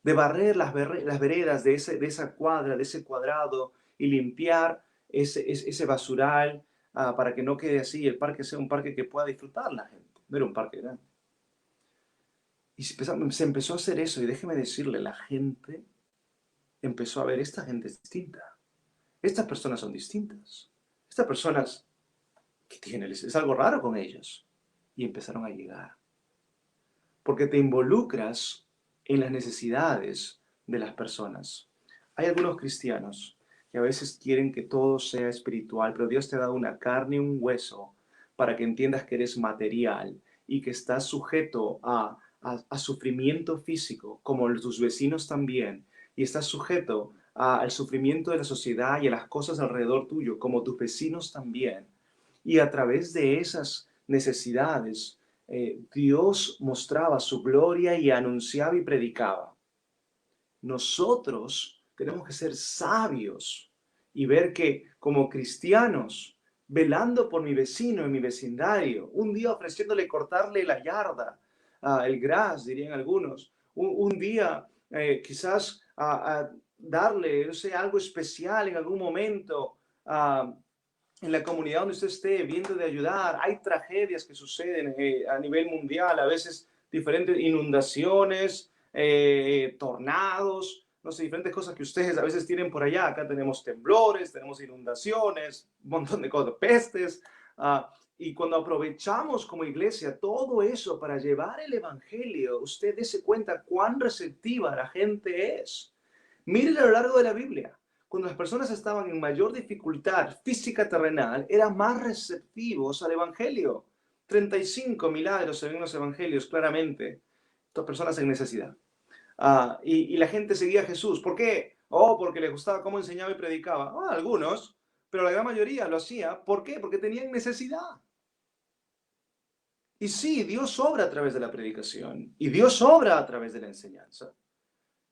De barrer las veredas de esa cuadra, de ese cuadrado, y limpiar ese basural para que no quede así, el parque sea un parque que pueda disfrutar la gente. No era un parque grande. Y se empezó a hacer eso, y déjeme decirle, la gente empezó a ver, esta gente es distinta. Estas personas son distintas. Estas personas, ¿qué tienen? Es algo raro con ellos. Y empezaron a llegar. Porque te involucras en las necesidades de las personas. Hay algunos cristianos que a veces quieren que todo sea espiritual, pero Dios te ha dado una carne y un hueso para que entiendas que eres material y que estás sujeto a sufrimiento físico, como tus vecinos también, y estás sujeto al sufrimiento de la sociedad y a las cosas alrededor tuyo, como tus vecinos también. Y a través de esas necesidades, Dios mostraba su gloria y anunciaba y predicaba. Nosotros tenemos que ser sabios y ver que como cristianos, velando por mi vecino en mi vecindario, un día ofreciéndole cortarle la yarda, el gras, dirían algunos, un día quizás darle, no sé, algo especial en algún momento, en la comunidad donde usted esté, viendo de ayudar. Hay tragedias que suceden a nivel mundial, a veces diferentes inundaciones, tornados, no sé, diferentes cosas que ustedes a veces tienen por allá. Acá tenemos temblores, tenemos inundaciones, un montón de cosas, pestes. Y cuando aprovechamos como iglesia todo eso para llevar el evangelio, usted dése cuenta cuán receptiva la gente es. Miren a lo largo de la Biblia. Cuando las personas estaban en mayor dificultad física terrenal, eran más receptivos al evangelio. 35 milagros se ven en los evangelios claramente. Estas personas en necesidad. Y la gente seguía a Jesús. ¿Por qué? Oh, porque les gustaba cómo enseñaba y predicaba. Algunos, pero la gran mayoría lo hacía. ¿Por qué? Porque tenían necesidad. Y sí, Dios obra a través de la predicación. Y Dios obra a través de la enseñanza.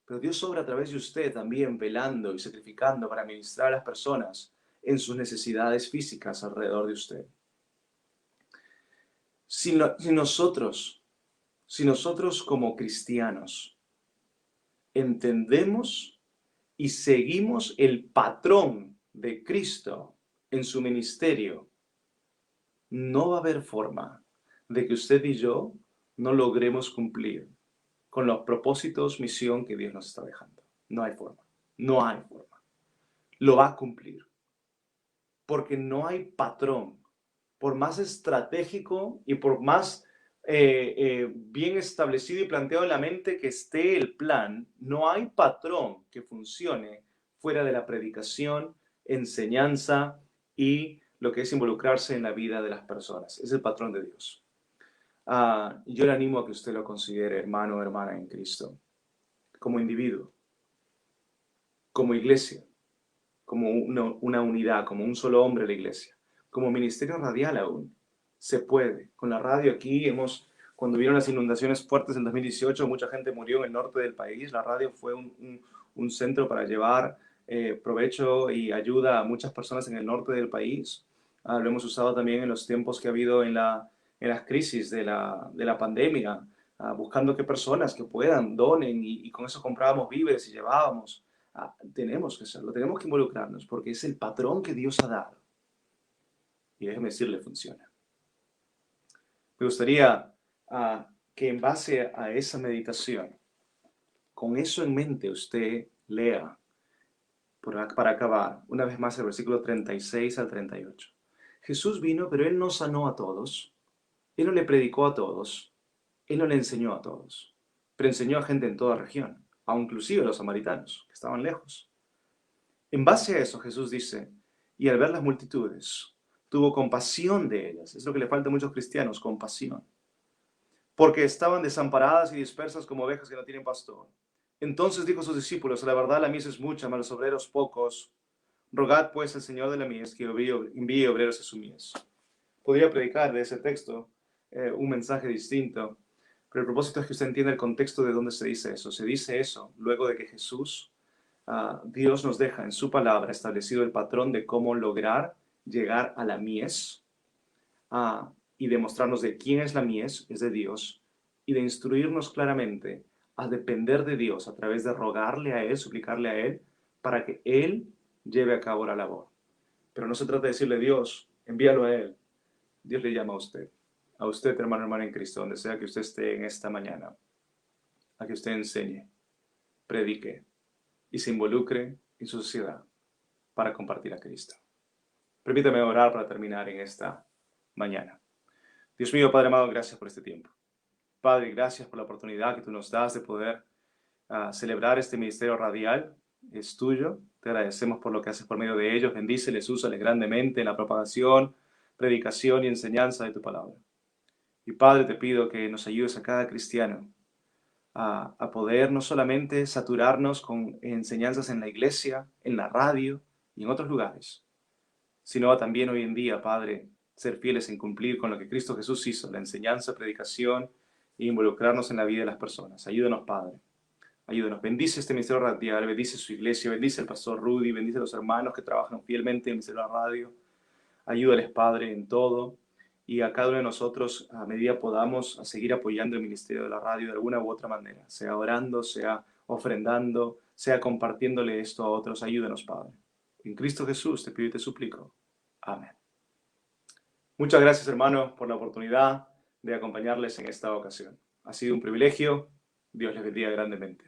Pero Dios obra a través de usted también velando y sacrificando para ministrar a las personas en sus necesidades físicas alrededor de usted. Si nosotros como cristianos entendemos y seguimos el patrón de Cristo en su ministerio, no va a haber forma de que usted y yo no logremos cumplir con los propósitos, misión que Dios nos está dejando. No hay forma. No hay forma. Lo va a cumplir. Porque no hay patrón. Por más estratégico y por más bien establecido y planteado en la mente que esté el plan, no hay patrón que funcione fuera de la predicación, enseñanza y lo que es involucrarse en la vida de las personas. Es el patrón de Dios. Yo le animo a que usted lo considere, hermano o hermana en Cristo, como individuo, como iglesia, como una unidad, como un solo hombre la iglesia, como ministerio radial aún. Se puede. Con la radio aquí cuando vieron las inundaciones fuertes en 2018, mucha gente murió en el norte del país. La radio fue un centro para llevar provecho y ayuda a muchas personas en el norte del país. Lo hemos usado también en los tiempos que ha habido en las crisis de la pandemia, buscando que personas que puedan donen y con eso comprábamos víveres y llevábamos. Tenemos que hacerlo, tenemos que involucrarnos porque es el patrón que Dios ha dado. Y déjeme decirle, funciona. Me gustaría que en base a esa meditación, con eso en mente, usted lea, para acabar, una vez más el versículo 36 al 38. Jesús vino, pero Él no sanó a todos. Él no le predicó a todos. Él no le enseñó a todos. Pero enseñó a gente en toda región, aun inclusive a los samaritanos, que estaban lejos. En base a eso, Jesús dice, y al ver las multitudes, tuvo compasión de ellas. Es lo que le falta a muchos cristianos, compasión. Porque estaban desamparadas y dispersas como ovejas que no tienen pastor. Entonces dijo a sus discípulos, la verdad la mies es mucha, mas los obreros pocos. Rogad pues al Señor de la mies que envíe obreros a su mies. Podría predicar de ese texto un mensaje distinto, pero el propósito es que usted entienda el contexto de dónde se dice eso. Se dice eso luego de que Jesús, Dios nos deja en su palabra establecido el patrón de cómo lograr llegar a la mies y demostrarnos de quién es la mies, es de Dios, y de instruirnos claramente a depender de Dios a través de rogarle a Él, suplicarle a Él, para que Él lleve a cabo la labor. Pero no se trata de decirle, Dios, envíalo a Él. Dios le llama a usted, hermano, hermana en Cristo, donde sea que usted esté en esta mañana, a que usted enseñe, predique y se involucre en su sociedad para compartir a Cristo. Permítame orar para terminar en esta mañana. Dios mío, Padre amado, gracias por este tiempo. Padre, gracias por la oportunidad que tú nos das de poder celebrar este ministerio radial. Es tuyo. Te agradecemos por lo que haces por medio de ellos. Bendíceles, úsales grandemente en la propagación, predicación y enseñanza de tu palabra. Y Padre, te pido que nos ayudes a cada cristiano a poder no solamente saturarnos con enseñanzas en la iglesia, en la radio y en otros lugares, sino también hoy en día, Padre, ser fieles en cumplir con lo que Cristo Jesús hizo, la enseñanza, predicación e involucrarnos en la vida de las personas. Ayúdanos, Padre. Ayúdanos. Bendice este ministerio radial, bendice su iglesia, bendice al pastor Rudy, bendice a los hermanos que trabajan fielmente en el ministerio de la radio. Ayúdales, Padre, en todo. Y a cada uno de nosotros, a medida podamos, a seguir apoyando el ministerio de la radio de alguna u otra manera, sea orando, sea ofrendando, sea compartiéndole esto a otros. Ayúdanos, Padre. En Cristo Jesús te pido y te suplico. Amén. Muchas gracias, hermanos, por la oportunidad de acompañarles en esta ocasión. Ha sido un privilegio. Dios les bendiga grandemente.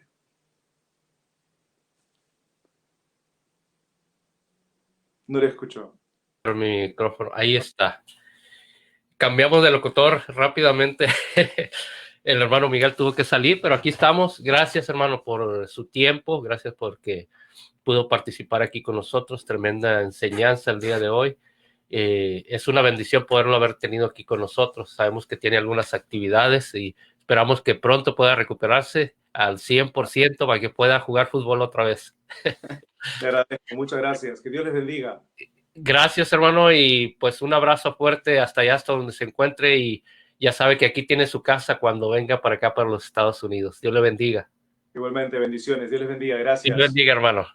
No le escucho. Mi micrófono, ahí está. Cambiamos de locutor rápidamente. El hermano Miguel tuvo que salir, pero aquí estamos. Gracias, hermano, por su tiempo. Gracias porque pudo participar aquí con nosotros. Tremenda enseñanza el día de hoy. Es una bendición poderlo haber tenido aquí con nosotros. Sabemos que tiene algunas actividades y esperamos que pronto pueda recuperarse al 100% para que pueda jugar fútbol otra vez. Te agradezco, muchas gracias. Que Dios les bendiga. Gracias, hermano, y pues un abrazo fuerte hasta allá, hasta donde se encuentre, y ya sabe que aquí tiene su casa cuando venga para acá, para los Estados Unidos. Dios le bendiga. Igualmente, bendiciones. Dios les bendiga. Gracias. Dios le bendiga, hermano.